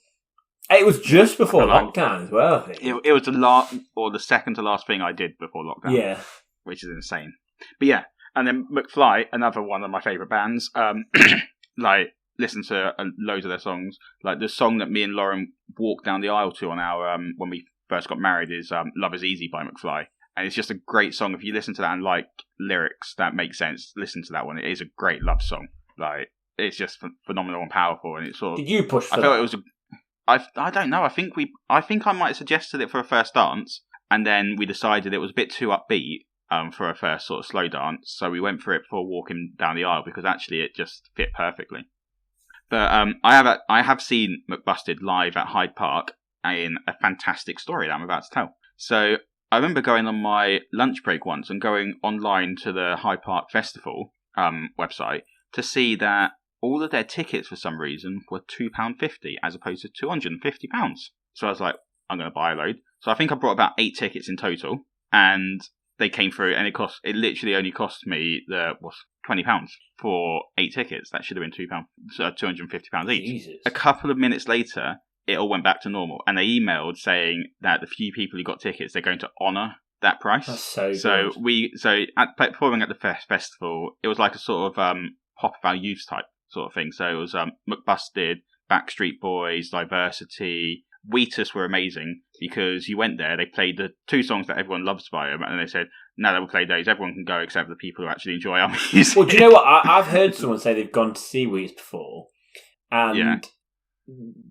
It was just before lockdown as well, I think.
It was the second to last thing I did before lockdown.
Yeah.
Which is insane. But yeah, and then McFly, another one of my favourite bands, like, listen to loads of their songs. Like, the song that me and Lauren walked down the aisle to on our, when we first got married is Love Is Easy by McFly. And it's just a great song. If you listen to that and like lyrics that make sense, listen to that one. It is a great love song. Like, it's just phenomenal and powerful. And it's sort of.
Did you push for
I felt it was. I don't know. I think I might have suggested it for a first dance, and then we decided it was a bit too upbeat for a first sort of slow dance. So we went for it before walking down the aisle because actually it just fit perfectly. But I have seen McBusted live at Hyde Park in a fantastic story that I'm about to tell. So. I remember going on my lunch break once and going online to the Hyde Park Festival website to see that all of their tickets for some reason were £2.50 as opposed to £250. So I was like, I'm going to buy a load. So I think I brought about 8 tickets in total, and they came through, and it literally only cost me £20 for 8 tickets. That should have been £250 each.
Jesus.
A couple of minutes later, it all went back to normal, and they emailed saying that the few people who got tickets, they're going to honour that price.
That's so
good. So performing at the festival, it was like a sort of Pop of Our Youth type sort of thing. So it was McBusted, Backstreet Boys, Diversity. Wheatus were amazing because you went there, they played the 2 songs that everyone loves by them, and they said, no, they will play those. Everyone can go except for the people who actually enjoy our music.
Well, do you know what? I've heard someone say they've gone to see Wheatus before, and. Yeah.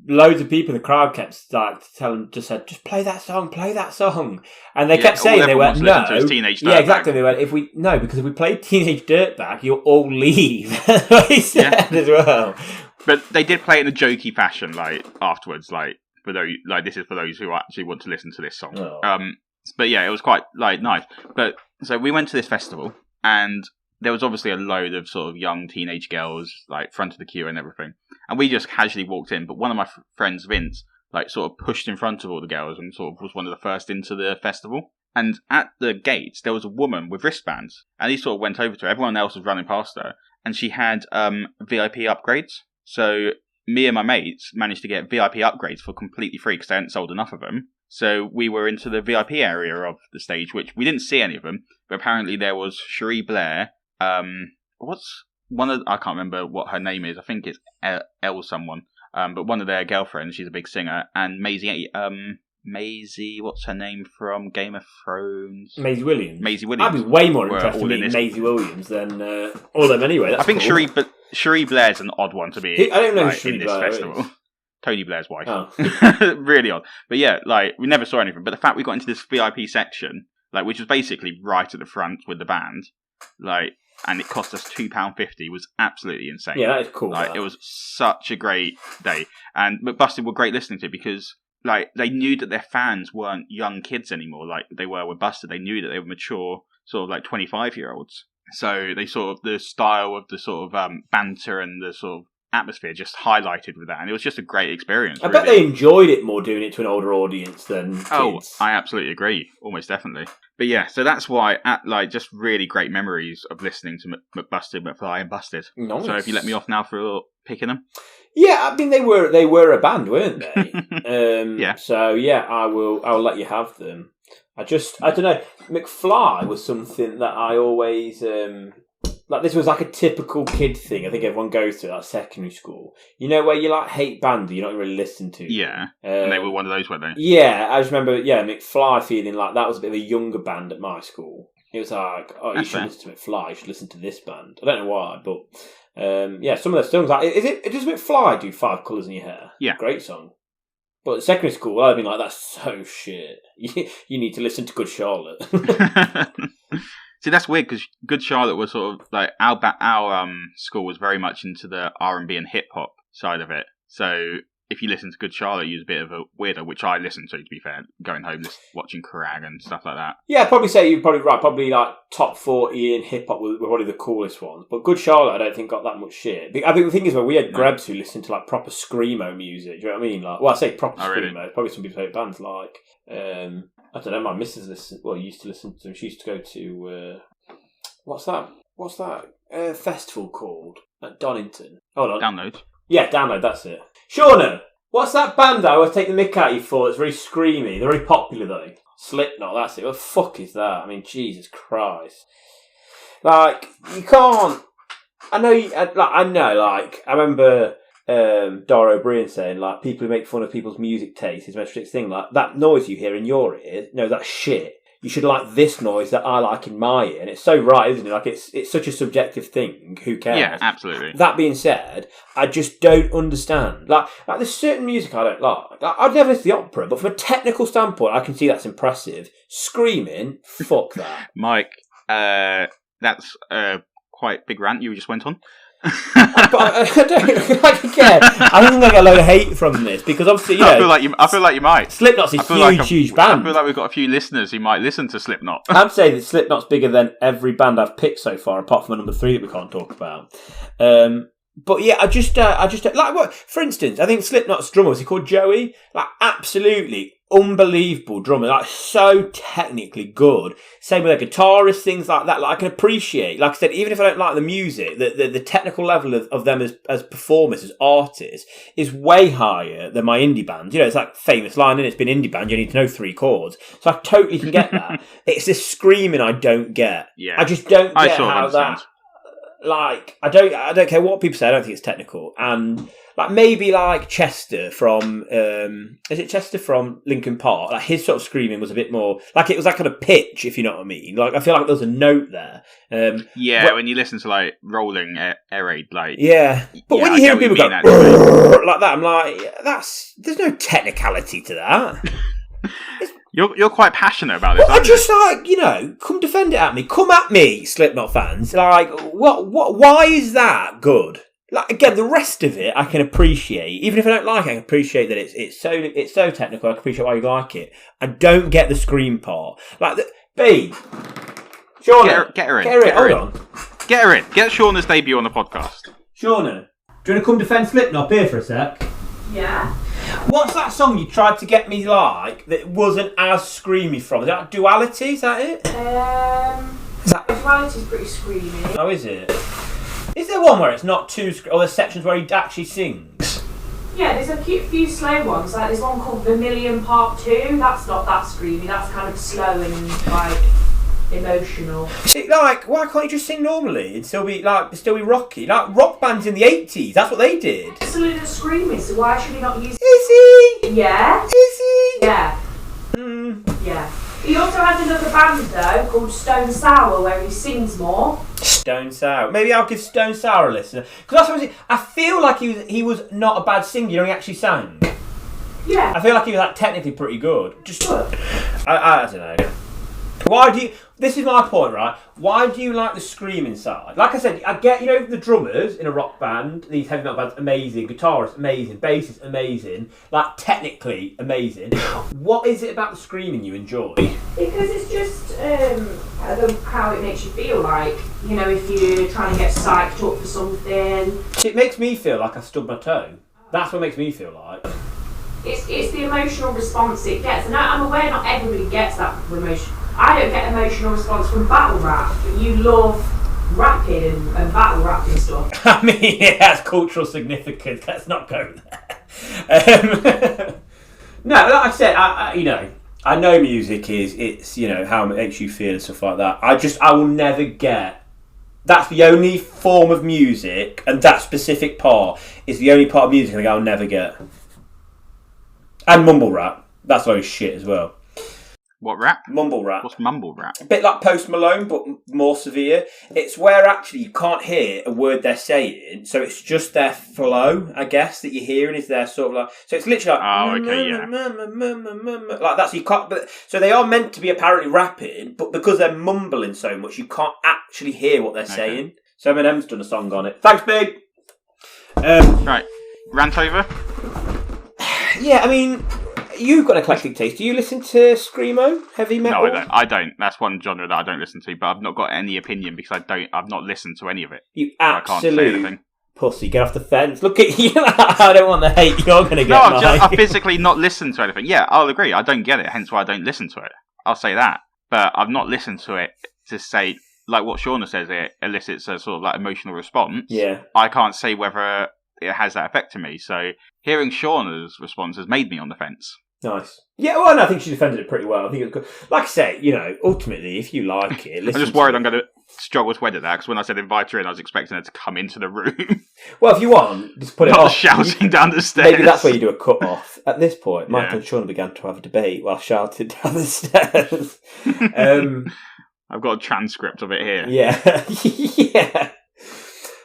Loads of people in the crowd kept just play that song, and they kept saying they went no. Yeah, exactly. They went because if we play Teenage Dirtbag, you'll all leave. He said as well.
But they did play it in a jokey fashion, like afterwards, like for those, like this is for those who actually want to listen to this song.
Oh.
But yeah, it was quite like nice. But so we went to this festival, and there was obviously a load of sort of young teenage girls, like front of the queue and everything. And we just casually walked in. But one of my friends, Vince, like sort of pushed in front of all the girls and sort of was one of the first into the festival. And at the gates, there was a woman with wristbands. And he sort of went over to her. Everyone else was running past her. And she had VIP upgrades. So me and my mates managed to get VIP upgrades for completely free because they hadn't sold enough of them. So we were into the VIP area of the stage, which we didn't see any of them. But apparently there was Cherie Blair. I can't remember what her name is. I think it's Elle someone. But one of their girlfriends, she's a big singer, and Maisie, what's her name from Game of Thrones?
Maisie Williams.
Maisie Williams.
I'd be way more interested in meeting Maisie Williams than all of them anyway. That's
I think
cool.
Cherie Blair's an odd one to be.
I don't know
like, in this
Blair
festival.
Is.
Tony Blair's wife.
Oh.
Really odd. But yeah, like we never saw anything. But the fact we got into this VIP section, like which was basically right at the front with the band, like. And it cost us £2.50 was absolutely insane.
Yeah, that is cool.
Like, it was such a great day. And McBusted were great listening to because like they knew that their fans weren't young kids anymore like they were with Busted. They knew that they were mature, sort of like 25-year-olds. So they sort of, the style of the sort of banter and the sort of atmosphere just highlighted with that. And it was just a great experience.
I bet they enjoyed it more doing it to an older audience than kids.
Oh, I absolutely agree. Almost definitely. But yeah, so that's why, just really great memories of listening to McBusted, McFly, and Busted.
Nice.
So if you let me off now for picking them.
Yeah, I mean they were a band, weren't they?
Yeah.
So yeah, I'll let you have them. I don't know. McFly was something that I always like this was like a typical kid thing. I think everyone goes to like secondary school. You know where you like hate bands you're not really listening to.
Yeah, and they were one of those, weren't they?
Yeah, I just remember. Yeah, McFly feeling like that was a bit of a younger band at my school. It was like, oh, you should listen to McFly. You should listen to this band. I don't know why, but yeah, some of the songs like does McFly do 5 Colours in Your Hair?
Yeah,
great song. But at secondary school, I'd been like, that's so shit. You need to listen to Good Charlotte.
See, that's weird because Good Charlotte was sort of like our school was very much into the R&B and hip hop side of it. So if you listen to Good Charlotte, you're a bit of a weirdo, which I listened to be fair, going home watching Kerrang and stuff like that.
Yeah, I'd probably say you're probably right. Probably like top 40 in hip hop were probably the coolest ones. But Good Charlotte, I don't think got that much shit. I think the thing is, where we had Grebs who listened to like proper screamo music. Do you know what I mean? Like, well, I say proper screamo. Really? Probably some people bands like I don't know. My missus used to listen to them. She used to go to what's that festival called at Donington? Hold on,
Download.
Yeah, Download. That's it. Shauna, what's that band I always take the mick at you for? It's very screamy. They're very popular though. Slipknot. That's it. What the fuck is that? I mean, Jesus Christ. Like, you can't. I know. I remember Dara O'Brien saying, like, people who make fun of people's music taste is the most ridiculous thing. Like, that noise you hear in your ear, no, that's shit. You should like this noise that I like in my ear. And it's so right, isn't it? Like, it's such a subjective thing. Who cares?
Yeah, absolutely.
That being said, I just don't understand. Like there's certain music I don't like. I'd never listen to the opera, but from a technical standpoint, I can see that's impressive. Screaming, fuck that.
Mike, that's quite big rant you just went on.
But I don't like again. I don't think I get a load of hate from this because obviously, I
feel like you might.
Slipknot's a huge band.
I feel like we've got a few listeners who might listen to Slipknot.
I'd say that Slipknot's bigger than every band I've picked so far, apart from the number 3 that we can't talk about. But yeah, I just like what. For instance, I think Slipknot's drummer was he called Joey? Like absolutely unbelievable drummer, like so technically good. Same with the guitarist, things like that. Like I can appreciate, like I said, even if I don't like the music, the technical level of them as performers, as artists, is way higher than my indie band. You know, it's like famous line, and it's been indie band. You need to know 3 chords, so I totally can get that. It's this screaming I don't get.
Yeah,
I just don't get how that. Like I don't care what people say. I don't think it's technical, and like maybe like Chester from is it Chester from Linkin Park? Like his sort of screaming was a bit more like it was that kind of pitch, if you know what I mean. Like I feel like there was a note there.
When you listen to like Rolling Air Raid, like
but when you hear people go like that, I'm like, there's no technicality to that.
You're quite passionate about this.
Well, I just like, come defend it at me. Come at me, Slipknot fans. Like, what? Why is that good? Like again, the rest of it I can appreciate. Even if I don't like it, I can appreciate that it's so technical. I can appreciate why you like it. I don't get the scream part. Like, B, Shauna,
get her in.
Hold on.
Get her in. Get Shauna's debut on the podcast.
Shauna, do you want to come defend Slipknot here for a sec?
Yeah.
What's that song you tried to get me like that wasn't as screamy from? Is that Duality? Is that it?
Duality's pretty screamy.
Oh, is it? Is there one where it's not too or there's sections where he actually sings?
Yeah, there's a few slow ones. Like there's one called Vermilion Part 2. That's not that screamy. That's kind of slow and like emotional.
See, like, why can't you just sing normally and still be rocky? Like rock bands in the 80s, that's what they did.
Absolutely screamy. So why should he not use?
Is he?
Yeah.
Is he?
Yeah. Yeah. He also has another band though called Stone Sour where he sings more.
Stone Sour. Maybe I'll give Stone Sour a listen because that's what I feel like he was not a bad singer. He actually sang.
Yeah.
I feel like he was like technically pretty good. Just
good.
I don't know. Why do you? This is my point, right? Why do you like the screaming side? Like I said, I get, the drummers in a rock band, these heavy metal bands, amazing. Guitarists, amazing. Bassists, amazing. Like, technically amazing. What is it about the screaming you enjoy?
Because it's just how it makes you feel like, if you're trying to get psyched up for something.
It makes me feel like I stubbed my toe. That's what makes me feel like.
It's the emotional response it gets. And I'm aware not everybody gets that emotion. I don't get emotional response from battle rap, but you love rapping and battle rap and stuff.
I mean, it has cultural significance. Let's not go there. No, like I said, I know music it's how it makes you feel and stuff like that. I will never get That's the only form of music, and that specific part is the only part of music I'll never get. And mumble rap. That's always shit as well.
What rap?
Mumble rap.
What's mumble rap?
A bit like Post Malone, but more severe. It's where actually you can't hear a word they're saying, so it's just their flow, I guess, that you're hearing is their sort of like. So it's literally like.
Oh, okay, yeah.
Like that's you can't. But so they are meant to be apparently rapping, but because they're mumbling so much, you can't actually hear what they're saying. So Eminem's done a song on it. Thanks, Big.
Right, rant over.
Yeah, I mean. You've got an eclectic taste. Do you listen to screamo, heavy metal?
No, I don't. I don't. That's one genre that I don't listen to, but I've not got any opinion because I've not listened to any of it.
You
so I can't say
absolute
anything.
pussy. Get off the fence. Look at you. I don't want the hate you're going to get.
No, I've physically not listened to anything. Yeah, I'll agree. I don't get it, hence why I don't listen to it. I'll say that. But I've not listened to it to say, like what Shauna says, it elicits a sort of like emotional response.
Yeah.
I can't say whether it has that effect to me. So hearing Shauna's response has made me on the fence.
Nice. Yeah, well, I think she defended it pretty well. I think it was good. Like I say, ultimately, if you like it, listen.
I'm just worried I'm going to struggle to edit that because when I said invite her in, I was expecting her to come into the room.
Well, if you want, just put it
not
off.
Shouting down the stairs.
Maybe that's where you do a cut off. At this point, Michael and Shauna began to have a debate while shouting down the stairs.
I've got a transcript of it here.
Yeah, yeah.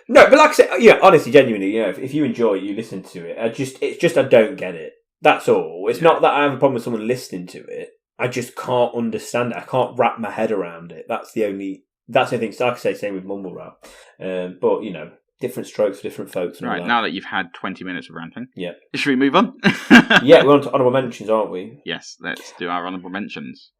No, but like I say, honestly, genuinely, if you enjoy it, you listen to it. It's just I don't get it. That's all. It's not that I have a problem with someone listening to it. I just can't understand it. I can't wrap my head around it. That's the only thing. So like I say, same with mumble rap. But, different strokes for different folks.
Right, now that you've had 20 minutes of ranting.
Yeah.
Should we move on?
Yeah, we're on to honourable mentions, aren't we?
Yes, let's do our honourable mentions.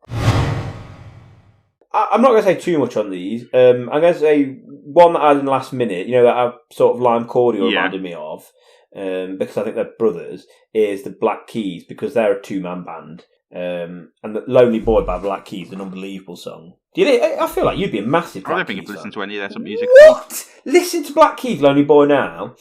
I'm not going to say too much on these. I'm going to say one that I had in the last minute, that I sort of Lime Cordial reminded me of. Because I think they're brothers, is the Black Keys, because they're a two-man band. And the Lonely Boy by Black Keys is an unbelievable song. I feel like you'd be a massive Black
I don't think
Keys
you've listened
fan.
to any of their music.
What? Listen to Black Keys, Lonely Boy now.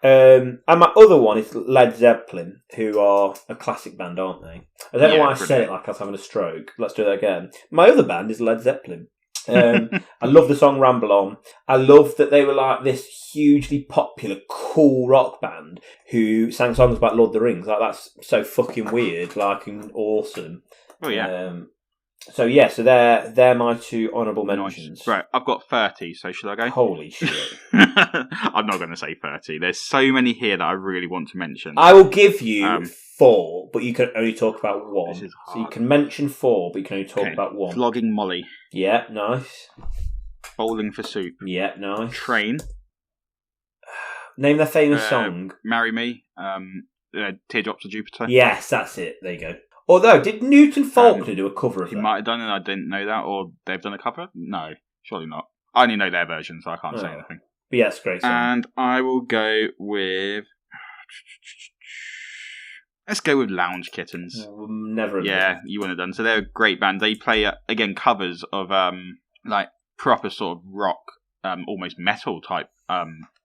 And my other one is Led Zeppelin, who are a classic band, aren't they? I don't know why I said it like I was having a stroke. Let's do that again. My other band is Led Zeppelin. I love the song Ramble On. I love that they were like this hugely popular, cool rock band who sang songs about Lord of the Rings. Like, that's so fucking weird, and awesome.
Oh, yeah.
So they're my two honourable mentions.
Nice. Right, I've got 30, so should I go?
Holy shit.
I'm not going to say 30. There's so many here that I really want to mention.
I will give you 4, but you can only talk about one.
This is hard.
So you can mention 4, but you can only talk about one.
Flogging Molly.
Yeah, nice.
Bowling for Soup.
Yeah, nice.
Train.
Name their famous song.
Marry Me. Teardrops of Jupiter.
Yes, that's it. There you go. Although, did Newton Faulkner do a cover of that?
He might have done it, I didn't know that. Or they've done a cover? No, surely not. I only know their version, so I can't say anything.
But yeah, it's a great song.
And I will go with... Let's go with Lounge Kittens.
Never.
Yeah, you wouldn't have done. So they're a great band. They play, again, covers of proper sort of rock, almost metal type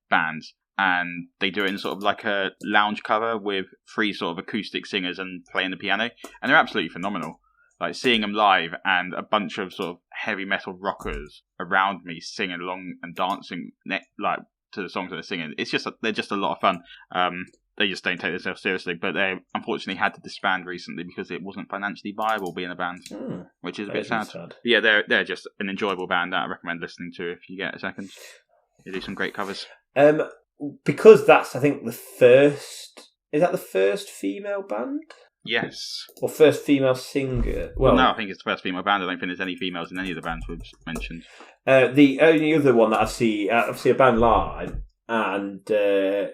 bands. And they do it in sort of like a lounge cover with 3 sort of acoustic singers and playing the piano. And they're absolutely phenomenal. Like, seeing them live and a bunch of sort of heavy metal rockers around me singing along and dancing to the songs that they're singing. They're just a lot of fun. They just don't take themselves seriously. But they unfortunately had to disband recently because it wasn't financially viable being a band, which is a bit sad. But yeah, they're just an enjoyable band that I recommend listening to if you get a second. They do some great covers.
Because that's, I think, the first... Is that the first female band?
Yes.
Or first female singer?
Well, no, I think it's the first female band. I don't think there's any females in any of the bands we've mentioned.
The only other one that I've seen a band live, and so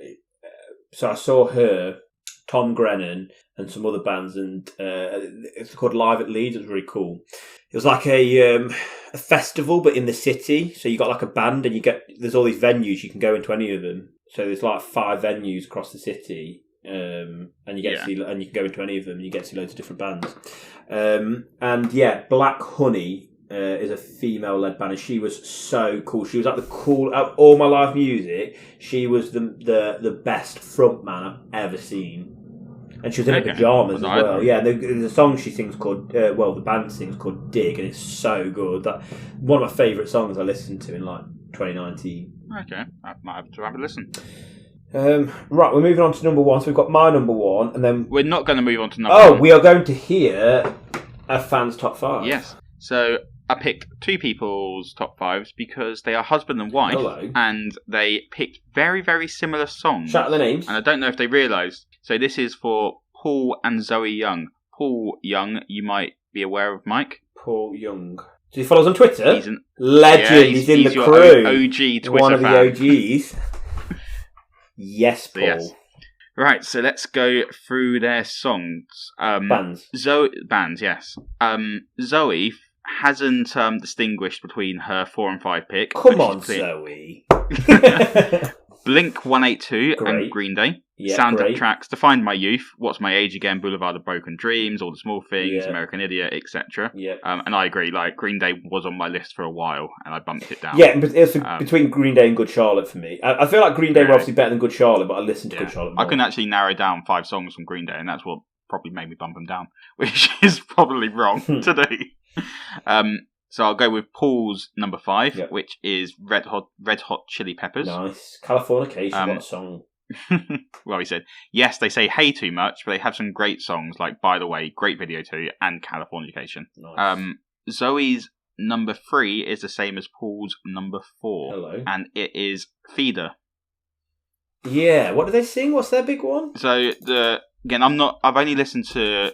I saw her, Tom Grennan, and some other bands, and it's called Live at Leeds. It was really cool. It was like a festival, but in the city. So you got like a band, and there's all these venues. You can go into any of them. So there's like 5 venues across the city, and you get to see, and you can go into any of them, and you get to see loads of different bands. And yeah, Black Honey is a female-led band, and she was so cool. She was like the cool out of all my live music. She was the best frontman I've ever seen. And she was in her
Okay.
pyjamas as
Well,
well. Yeah, the song she sings called, the band sings called Dig, and it's so good. That one of my favourite songs I listened to in like 2019.
Okay, I might have to have a listen.
Right, we're moving on to number one. So we've got my number one, and then
We're not going to move on to number one.
we are going to hear a fan's top five.
Yes. So I picked two people's top fives because they are husband and wife,
Hello.
and they picked very, very similar songs.
Shout out the names.
And I don't know if they realised. So this is for Paul and Zoe Young. Paul Young, you might be aware of, Mike.
Paul Young. Does he follow us on Twitter?
He's an
Legend. He's in the
your
crew.
OG Twitter
One of
fan.
the OGs. Yes, Paul.
Yes. Right, so let's go through their songs.
Bands.
Bands, yes. Zoe hasn't distinguished between her 4 and 5 pick.
Come
but
on,
she's
Zoe.
Blink 182
Great.
and Green Day.
Yeah,
Soundtrack
great.
tracks Defined My Youth, What's My Age Again, Boulevard of Broken Dreams, All the Small Things,
Yeah.
American Idiot, etc.
Yeah.
And I agree, like Green Day was on my list for a while and I bumped it down.
Yeah, but it's between Green Day and Good Charlotte for me. I feel like Green Day were
Really?
obviously better than Good Charlotte, but I listened to
Yeah.
Good Charlotte
I
more.
couldn't actually narrow down 5 songs from Green Day, and that's what probably made me bump them down, which is probably wrong to do. So I'll go with Paul's number 5,
Yep.
which is Red Hot Chili Peppers.
Nice. Californication, what a song.
Well, he said, yes, they say hey too much, but they have some great songs like By the Way, great video too, and Californication.
Nice.
Zoe's number 3 is the same as Paul's number 4.
Hello.
And it is Feeder.
Yeah, what do they sing? What's their big one?
So I've only listened to,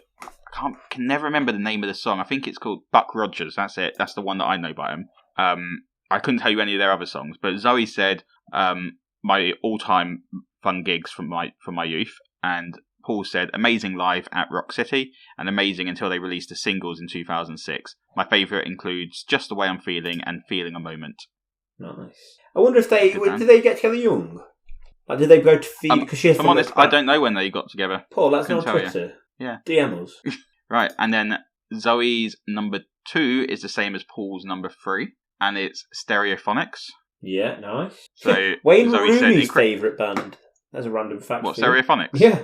can never remember the name of the song. I think it's called Buck Rogers. That's it. That's the one that I know by him. I couldn't tell you any of their other songs, but Zoe said, my all-time fun gigs from my youth, and Paul said amazing live at Rock City and amazing until they released the singles in 2006. My favourite includes Just the Way I'm Feeling and Feeling a Moment.
Nice. I wonder if
Good man.
did they get together young? Like, did they go to feed? Because she has
I'm honest, I don't know when they got together.
Paul, that's
Couldn't
not on
tell you.
Twitter.
Yeah.
DM us.
Right, and then Zoe's number 2 is the same as Paul's number 3, and it's Stereophonics.
Yeah, nice.
So
Wayne
Zoe said
Rooney's favourite band. That's a random fact.
What,
for you.
Stereophonics?
Yeah.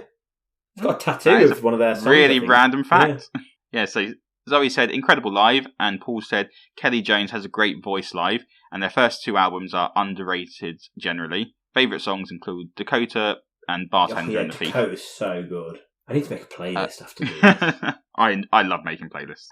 He's got a
That
tattoo
is
of one of their songs.
Really
I think.
random fact. Yeah, so Zoe said incredible live, and Paul said Kelly Jones has a great voice live, and their first 2 albums are underrated generally. Favourite songs include Dakota and Bartender
Yeah,
and the Thief.
Dakota's so good. I need to make a playlist after this.
I love making playlists.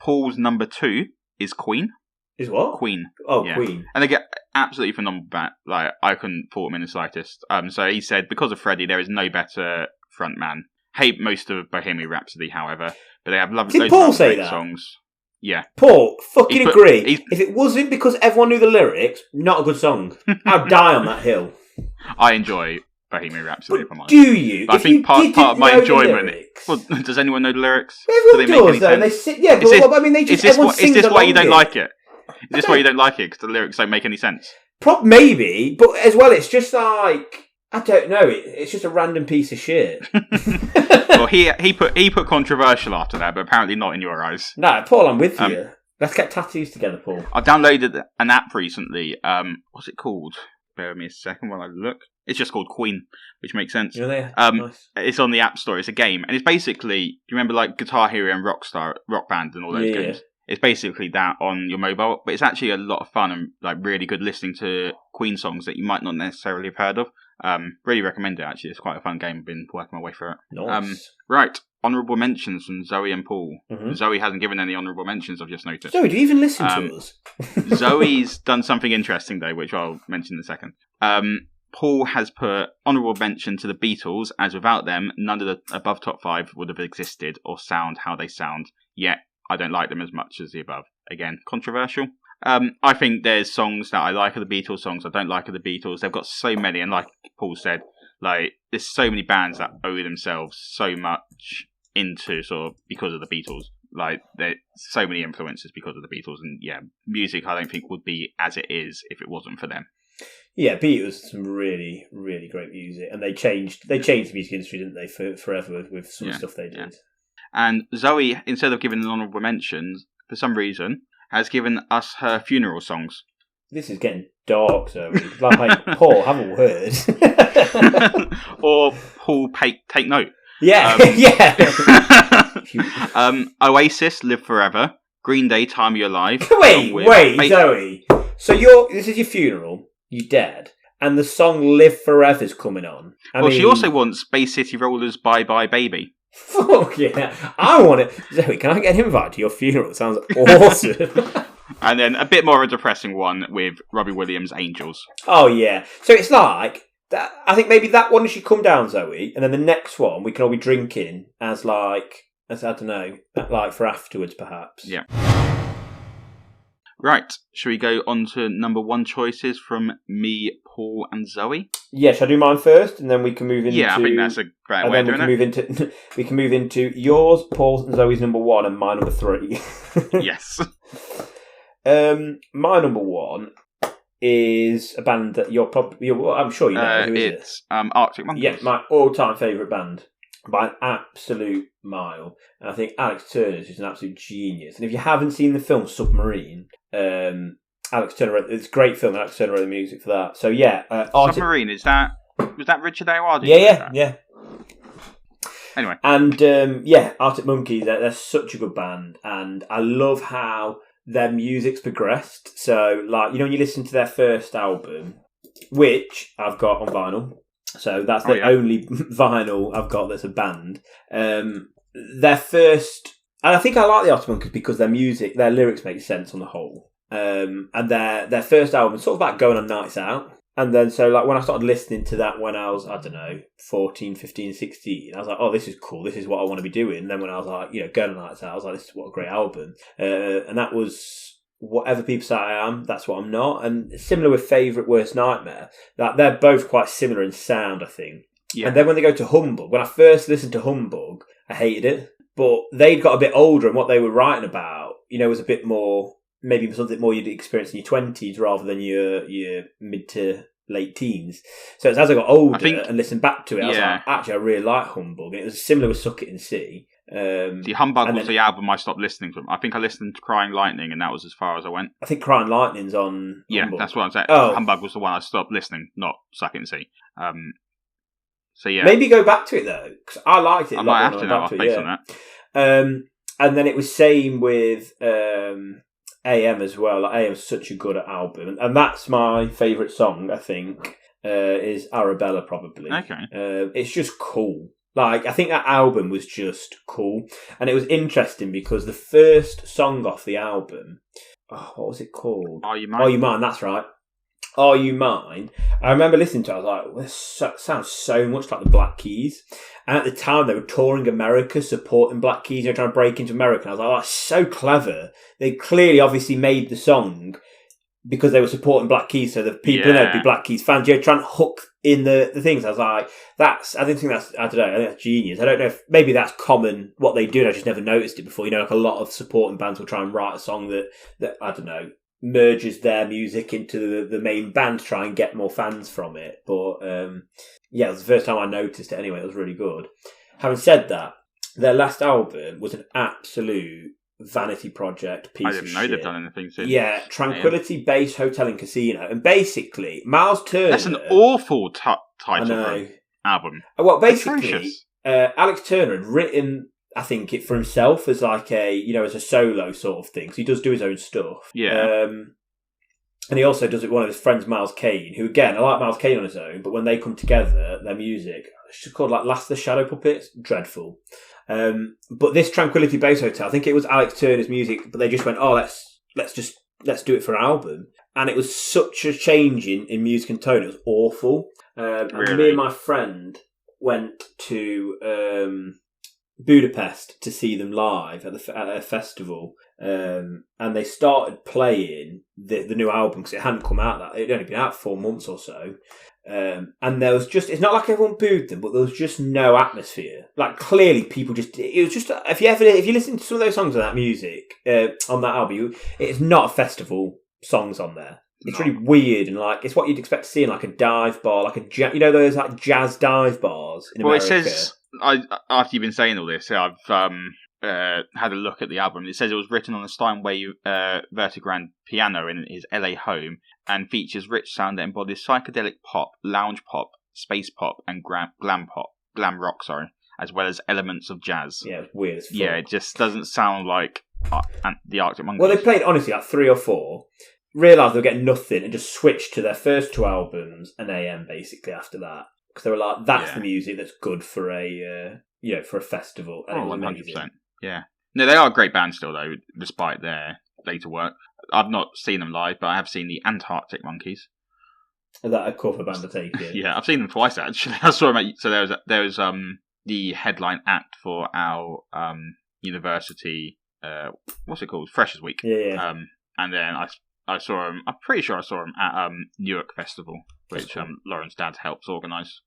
Paul's number 2 is Queen.
Is what?
Queen.
Oh,
Yeah.
Queen.
And they get absolutely phenomenal back. Like, I couldn't fault him in the slightest. So he said, because of Freddie, there is no better frontman. Hate most of Bohemian Rhapsody, however, but they have lovely
Did
loads
Paul
of
say
great
that?
songs. Yeah.
Paul, fucking
He's put-
agree.
he's-
If it wasn't because everyone knew the lyrics, not a good song. I'd die on that hill.
I enjoy Bohemian Rhapsody,
But
if I'm honest.
do you?
But I
If
think
you
part
didn't
of my
know the
enjoyment.
lyrics-
Well, does anyone know the lyrics?
Everyone
Do they make
does,
any
though. And they
sense?
sing, yeah, but
Is this-
well, I mean, they just
Is
everyone sings
this why you don't
along
like it? Is this why you
don't-
don't like it? Because the lyrics don't make any sense?
Maybe, but as well, it's just like I don't know. It's just a random piece of shit.
Well, he put controversial after that, but apparently not in your eyes.
No, Paul, I'm with you. Let's get tattoos together, Paul.
I downloaded an app recently. What's it called? Bear with me a second while I look. It's just called Queen, which makes sense.
You know they
Nice. It's on the App Store. It's a game, and it's basically, do you remember like Guitar Hero and Rock Band and all those
Yeah.
games? It's basically that on your mobile, but it's actually a lot of fun and like really good listening to Queen songs that you might not necessarily have heard of. Really recommend it. Actually, it's quite a fun game. I've been working my way through it.
Nice.
Right, honourable mentions from Zoe and Paul.
Mhm.
Zoe hasn't given any honourable mentions. I've just noticed.
Zoe, do you even listen to us?
Zoe's done something interesting though, which I'll mention in a second. Paul has put honourable mention to the Beatles, as without them, none of the above top 5 would have existed or sound how they sound. Yet, I don't like them as much as the above. Again, controversial. I think there's songs that I like of the Beatles, songs I don't like of the Beatles. They've got so many, and like Paul said, like there's so many bands that owe themselves so much into sort of because of the Beatles. Like there's so many influences because of the Beatles, and yeah, music I don't think would be as it is if it wasn't for them.
Yeah, Beatles, some really, really great music, and they changed the music industry, didn't they, forever with some stuff they did.
Yeah. And Zoe, instead of giving an honourable mentions, for some reason, has given us her funeral songs.
This is getting dark, Zoe. Like, Paul, have a word.
Or Paul, take note.
Yeah, yeah.
Oasis, Live Forever. Green Day, Time of Your Life.
Wait, Zoe. So this is your funeral. You're dead. And the song Live Forever's coming on. I mean,
she also wants Bay City Rollers' Bye Bye Baby.
Fuck yeah. I want it. Zoe, can I get an invite to your funeral? It sounds awesome.
And then a bit more of a depressing one with Robbie Williams' Angels.
Oh, yeah. So it's like, that. I think maybe that one should come down, Zoe, and then the next one we can all be drinking as I don't know, like for afterwards, perhaps.
Yeah. Right, shall we go on to number one choices from me, Paul, and Zoe?
Yeah, shall I do mine first, and then we can move into...
Yeah, I think that's a great way of doing
it. We can move into yours, Paul's, and Zoe's number one, and my number three.
Yes.
My number one is a band that I'm sure you know. Who is it?
It's Arctic Monkeys.
Yeah, my all-time favourite band by an absolute mile. And I think Alex Turner is an absolute genius. And if you haven't seen the film Submarine, Alex Turner it's a great film. Alex Turner wrote the music for that. So yeah,
Submarine, was that Richard Ayoade?
Yeah.
Anyway.
And Arctic Monkeys, they're such a good band, and I love how their music's progressed. So, like, when you listen to their first album, which I've got on vinyl, so that's the only vinyl I've got that's a band. Their first, and I think I like the Arctic Monkeys because their music, their lyrics make sense on the whole. And their first album is sort of about going on nights out. And then, so, like, when I started listening to that when I was, 14, 15, 16, I was like, oh, this is cool. This is what I want to be doing. And then when I was like, going on nights out, I was like, this is what a great album. And that was whatever people say I am, that's what I'm not. And similar with Favourite Worst Nightmare, that they're both quite similar in sound, I think. Yeah. And then when they go to Humbug, when I first listened to Humbug, I hated it. But they'd got a bit older, and what they were writing about, was a bit more, maybe something more you'd experience in your 20s rather than your mid to late teens. So as I got older and listened back to it, I was like, actually, I really like Humbug. And it was similar with Suck It and See.
The Humbug was the album I stopped listening to. I think I listened to Crying Lightning, and that was as far as I went.
I think Crying Lightning's on Humbug.
That's what I'm saying.
Oh.
Humbug was the one I stopped listening, not Suck It and See. So yeah.
Maybe go back to it, though, because I liked it.
I might have to now, based on that.
And then it was same with AM as well. Like, AM's such a good album, and that's my favourite song, I think, is Arabella, probably.
Okay.
It's just cool. Like, I think that album was just cool. And it was interesting because the first song off the album, what was it called?
Are You Mine?
Are You Mine, that's right. Are You Mine? I remember listening to it, I was like, well, this sounds so much like the Black Keys. And at the time, they were touring America, supporting Black Keys, trying to break into America. And I was like, oh, that's so clever. They clearly, obviously, made the song because they were supporting Black Keys, so the people would be Black Keys fans. Trying to hook in the things. I was like, I didn't think that's, I don't know, I think that's genius. I don't know if maybe that's common, what they do, and I just never noticed it before. Like a lot of supporting bands will try and write a song that I don't know, merges their music into the main band to try and get more fans from it. But it was the first time I noticed it anyway. It was really good. Having said that, their last album was an absolute vanity project piece of shit. I didn't know
they've done anything since.
Yeah, Tranquility Base Hotel and Casino. And basically, Miles Turner...
That's an awful title for an album.
Well, basically, Alex Turner had written, I think, it for himself as like as a solo sort of thing. So he does do his own stuff.
Yeah.
And he also does it with one of his friends, Miles Kane, who, again, I like Miles Kane on his own, but when they come together, their music, it's just called like Last of the Shadow Puppets. Dreadful. But this Tranquility Base Hotel, I think it was Alex Turner's music, but they just went, oh, let's do it for an album. And it was such a change in music and tone. It was awful.
Really?
And me and my friend went to Budapest to see them live at a festival. And they started playing the new album because it hadn't come out. It'd only been out 4 months or so. And there was it's not like everyone booed them, but there was just no atmosphere. Like, clearly people it was just, if you listen to some of those songs on that music, on that album, it's not a festival songs on there. It's really weird, and like, it's what you'd expect to see in like a dive bar, like those like jazz dive bars in America.
Well, it says, after you've been saying all this, I've had a look at the album. It says it was written on a Steinway Vertigrand piano in his LA home and features rich sound that embodies psychedelic pop, lounge pop, space pop, and glam rock. as well as elements of jazz.
Yeah, it's weird as fuck.
Yeah, it just doesn't sound like the Arctic Monkeys.
Well, they played, honestly, like 3 or 4, realised they were getting nothing, and just switched to their first 2 albums and AM, basically, after that. Because they were like, that's the music that's good for a for a festival. And it was
100%. Yeah. No, they are a great band still, though, despite their later work. I've not seen them live, but I have seen the Antarctic Monkeys.
Is that a cover band to take in?
Yeah, I've seen them twice, actually. I saw them so there was the headline act for our university, what's it called? Freshers Week.
Yeah.
And then I saw them, I'm pretty sure I saw them at Newark Festival, which Lauren's dad helps organise.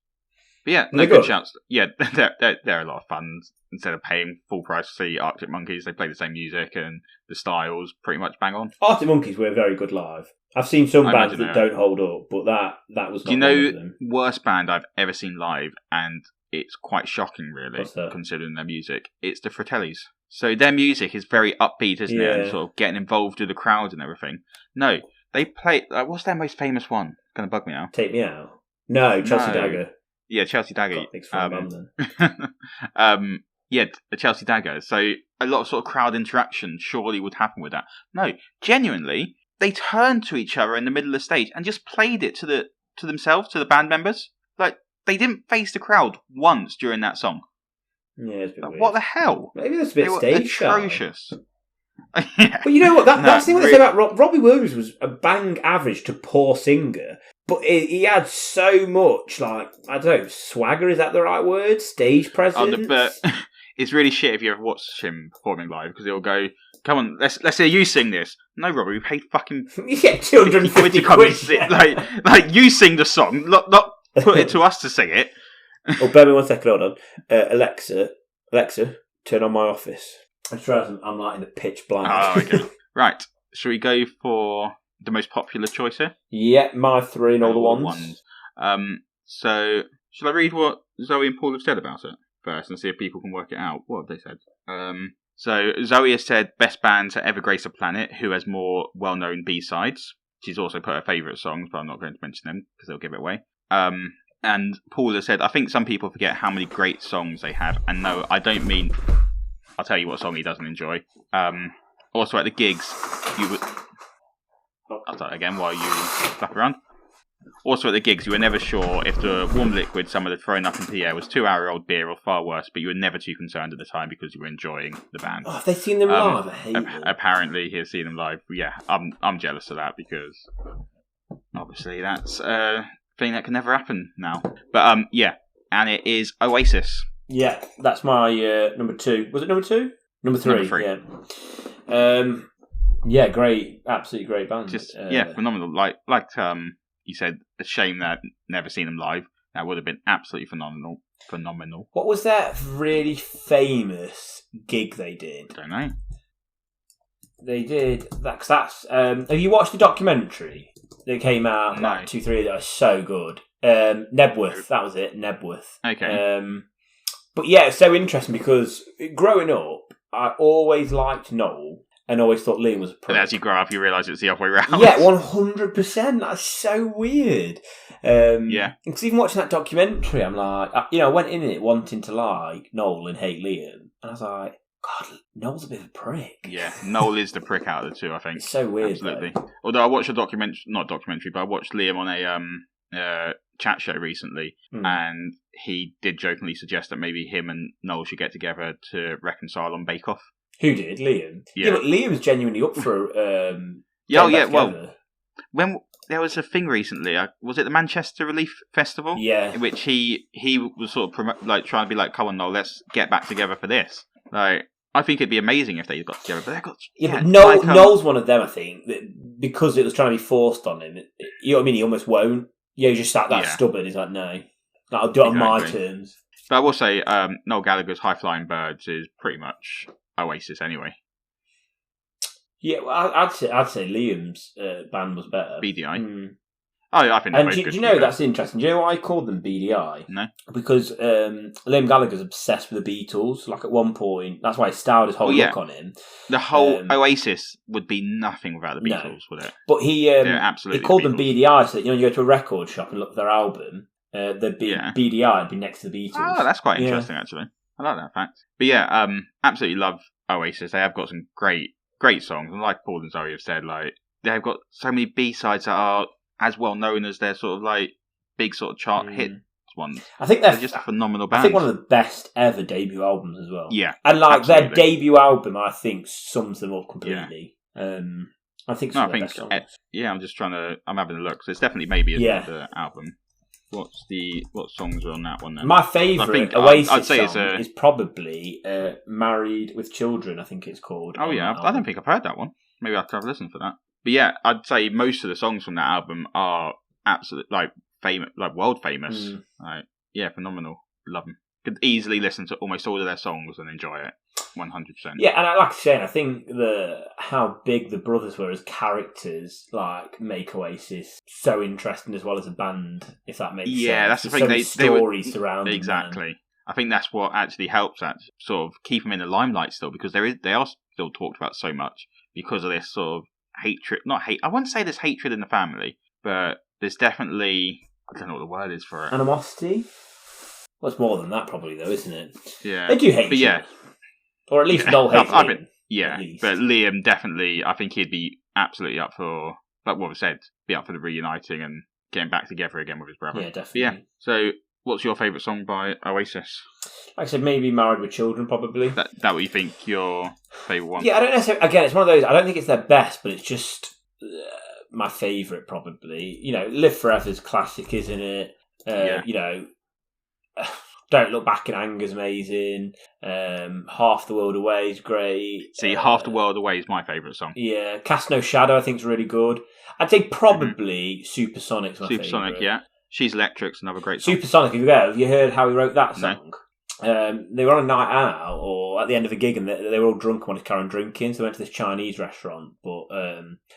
But yeah, no good shouts. Yeah, they're a lot of fun. Instead of paying full price to see Arctic Monkeys, they play the same music and the styles pretty much bang on.
Arctic Monkeys were very good live. I've seen some bands that don't hold up, but that was not one of them.
Worst band I've ever seen live, and it's quite shocking, really, considering their music. It's the Fratellis. So their music is very upbeat, isn't it? And sort of getting involved with the crowd and everything. No, they play. What's their most famous one? It's going to bug me now.
Take Me Out. No, Chelsea Dagger.
Yeah, Chelsea Dagger.
Then.
Yeah, the Chelsea Dagger. So a lot of sort of crowd interaction surely would happen with that. No, genuinely, they turned to each other in the middle of the stage and just played it to themselves, to the band members. Like, they didn't face the crowd once during that song.
Yeah, it's a bit weird.
What the hell?
Maybe that's a bit stage
atrocious.
Yeah. But you know what? That's the thing they say about Robbie Williams was a bang average to poor singer. But he had so much, like, I don't know, swagger, is that the right word? Stage presence?
But it's really shit if you ever watch him performing live, because he'll go, come on, let's hear you sing this. No, Robbie, we paid fucking...
You get 250 quid.
Like, you sing the song, not put it to us to sing it.
Oh, bear me 1 second, hold on. Alexa, turn on my office. I just realised I'm like in the pitch blind.
Oh, okay. Right, shall we go for the most popular choice here?
Yeah, my 3 and all the ones.
So, shall I read what Zoe and Paul have said about it first and see if people can work it out? What have they said? So, Zoe has said best band to ever grace a planet who has more well-known B-sides. She's also put her favourite songs, but I'm not going to mention them because they'll give it away. And Paul has said, I think some people forget how many great songs they have. And no, I don't mean... I'll tell you what song he doesn't enjoy. Also, at the gigs, you would... I'll start again while you flap around. Also, at the gigs, you were never sure if the warm liquid someone had thrown up into the air was 2-hour-old beer or far worse, but you were never too concerned at the time because you were enjoying the band.
Oh, have they seen them live? I hate them.
Apparently, he has seen them live. Yeah, I'm jealous of that because obviously that's a thing that can never happen now. But yeah, and it is Oasis.
Yeah, that's my number 2. Was it number 2? Number 3.
Number 3.
Yeah. Yeah, great, absolutely great band.
Just phenomenal. Like you said, a shame that I've never seen them live. That would have been absolutely phenomenal. What
was that really famous gig they did?
I don't know.
They did that. Cause that's. Have you watched the documentary that came out like 2-3 ago? So good. Nebworth. That was it. Nebworth.
Okay.
But yeah, it's so interesting because growing up, I always liked Noel. And always thought Liam was a prick.
And as you grow up, you realise it's the other way around.
Yeah, 100%. That's so weird.
Yeah.
Because even watching that documentary, I'm like, I went in it wanting to like Noel and hate Liam. And I was like, God, Noel's a bit of a prick.
Yeah, Noel is the prick out of the two, I think.
It's so weird.
Absolutely. Though. Although I watched but I watched Liam on a chat show recently, and he did jokingly suggest that maybe him and Noel should get together to reconcile on Bake Off.
Who did? Liam? Yeah, but Liam's genuinely up for
well, when there was a thing recently, was it the Manchester Relief Festival?
Yeah.
In which he was sort of trying to be like, come on, Noel, let's get back together for this. Like, I think it'd be amazing if they got together, but they got...
Yeah, but Noel's one of them, I think, that because it was trying to be forced on him, you know what I mean, he almost won't. Yeah, he's just sat that stubborn, he's like, no, I'll do it on my terms.
But I will say, Noel Gallagher's High Flying Birds is pretty much Oasis anyway.
Yeah, well, I'd say Liam's band was better.
BDI. Oh, I think.
And do you know that's interesting? Do you know why I called them BDI?
No.
Because Liam Gallagher's obsessed with the Beatles. Like at one point, that's why he styled his whole look on him.
The whole Oasis would be nothing without the Beatles, would it?
But he called them BDI, so that you go to a record shop and look at their album. There'd be BDI would be next to the Beatles.
Oh, that's quite interesting, actually. I like that fact. But yeah, absolutely love Oasis. They have got some great songs, and like Paul and Zoe have said, like they've got so many B-sides that are as well known as their sort of like big sort of chart hit ones.
I think
they're just a phenomenal band.
I think one of the best ever debut albums as well.
Yeah,
and like
absolutely.
their debut album, I think sums them up completely. Yeah. I think some of the best songs.
I'm having a look. So it's definitely maybe the album. What songs are on that one then?
My favourite Oasis song is probably "Married with Children." I think it's called.
Oh yeah, I don't think I've heard that one. Maybe I'll have to listen for that. But yeah, I'd say most of the songs from that album are absolute famous, world famous. Phenomenal. Love them. Could easily listen to almost all of their songs and enjoy it 100%.
Yeah, and like I say, I think how big the brothers were as characters make Oasis so interesting as well as a band, if that makes sense.
Yeah, that's the thing.
They were surrounding
exactly.
them.
I think that's what actually helps that sort of keep them in the limelight still, because they are still talked about so much because of this sort of hatred. I wouldn't say there's hatred in the family, but there's definitely, I don't know what the word is for it.
Animosity? Well, it's more than that probably though, isn't it?
Yeah.
They do hate
each other.
Or at least Noel hates Liam.
Yeah, but Liam definitely, I think he'd be absolutely up for, like what we said, be up for the reuniting and getting back together again with his brother.
Yeah, definitely.
But yeah, so what's your favourite song by Oasis?
Like I said, maybe Married with Children, probably.
That what you think your favourite one?
Yeah, I don't necessarily, again, it's one of those, I don't think it's their best, but it's just my favourite, probably. Live Forever's classic, isn't it? Don't Look Back in Anger is amazing. Half the World Away is great.
See, Half the World Away is my favourite song.
Yeah, Cast No Shadow I think is really good. I'd say probably Supersonic's my favourite.
Supersonic, yeah. She's Electric's another great song.
Supersonic, have you heard how he wrote that song? No. They were on a night out or at the end of a gig and they were all drunk and wanted to carry on drinking, so they went to this Chinese restaurant, but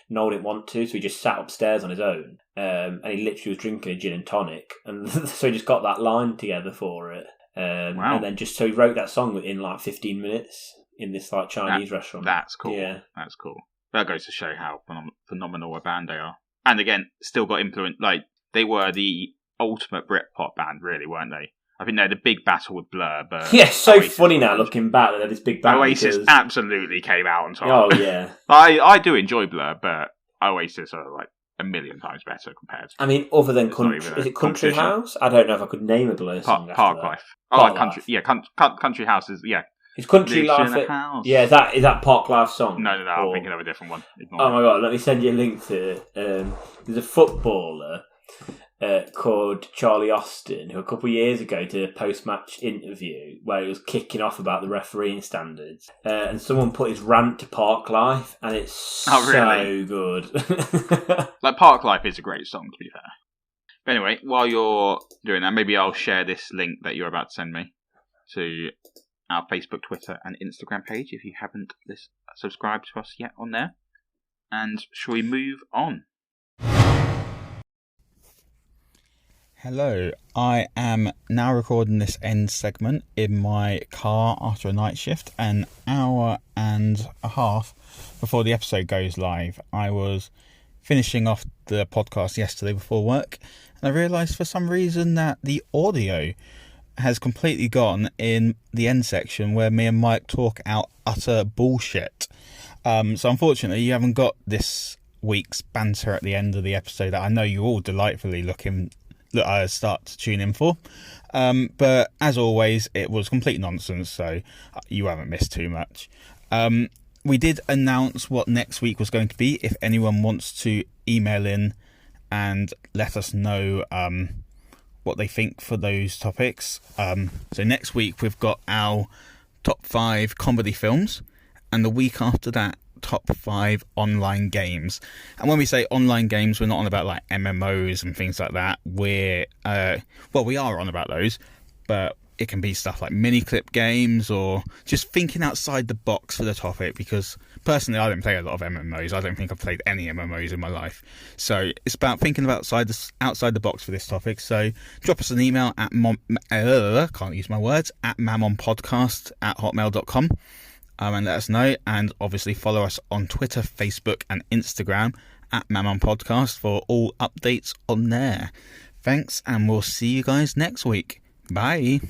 Noel didn't want to, so he just sat upstairs on his own, and he literally was drinking a gin and tonic, and so he just got that line together for it.
Wow.
And then so he wrote that song in 15 minutes in this Chinese restaurant.
That's cool. Yeah. That's cool. That goes to show how phenomenal a band they are. And again, still got influence, they were the ultimate Britpop band, really, weren't they? I think they had a big battle with Blur, but...
Yeah, so Oasis funny now, looking back, they had this big battle.
Oasis absolutely came out on top.
Oh, yeah.
I do enjoy Blur, but Oasis are, a million times better compared.
I mean, other than Country... Is it Country House? I don't know if I could name a Blur song
Park Life. Oh, Country... Yeah, Country House is... Yeah.
Is Country Life... Yeah, is that Park Life song?
No, I'm thinking of a different one.
Oh my god, let me send you a link to it. There's a footballer called Charlie Austin, who a couple of years ago did a post-match interview where he was kicking off about the refereeing standards, and someone put his rant to Park Life, and it's so good.
Park Life is a great song, to be fair. But anyway, while you're doing that, maybe I'll share this link that you're about to send me to our Facebook, Twitter, and Instagram page if you haven't subscribed to us yet on there. And shall we move on?
Hello, I am now recording this end segment in my car after a night shift, an hour and a half before the episode goes live. I was finishing off the podcast yesterday before work, and I realised for some reason that the audio has completely gone in the end section where me and Mike talk out utter bullshit. So unfortunately you haven't got this week's banter at the end of the episode that I know you're all delightfully start to tune in for. But as always, it was complete nonsense, so you haven't missed too much. We did announce what next week was going to be. If anyone wants to email in and let us know what they think for those topics. So next week we've got our top 5 comedy films, and the week after that, top 5 online games. And when we say online games, we're not on about MMOs and things like that. We are on about those, but it can be stuff like mini clip games or just thinking outside the box for the topic, because personally I don't play a lot of MMOs. I don't think I've played any MMOs in my life, so it's about thinking about outside the box for this topic. So drop us an email at mamonpodcast@hotmail.com and let us know, and obviously follow us on Twitter, Facebook and Instagram at mamonpodcast for all updates on there. Thanks, and we'll see you guys next week. Bye.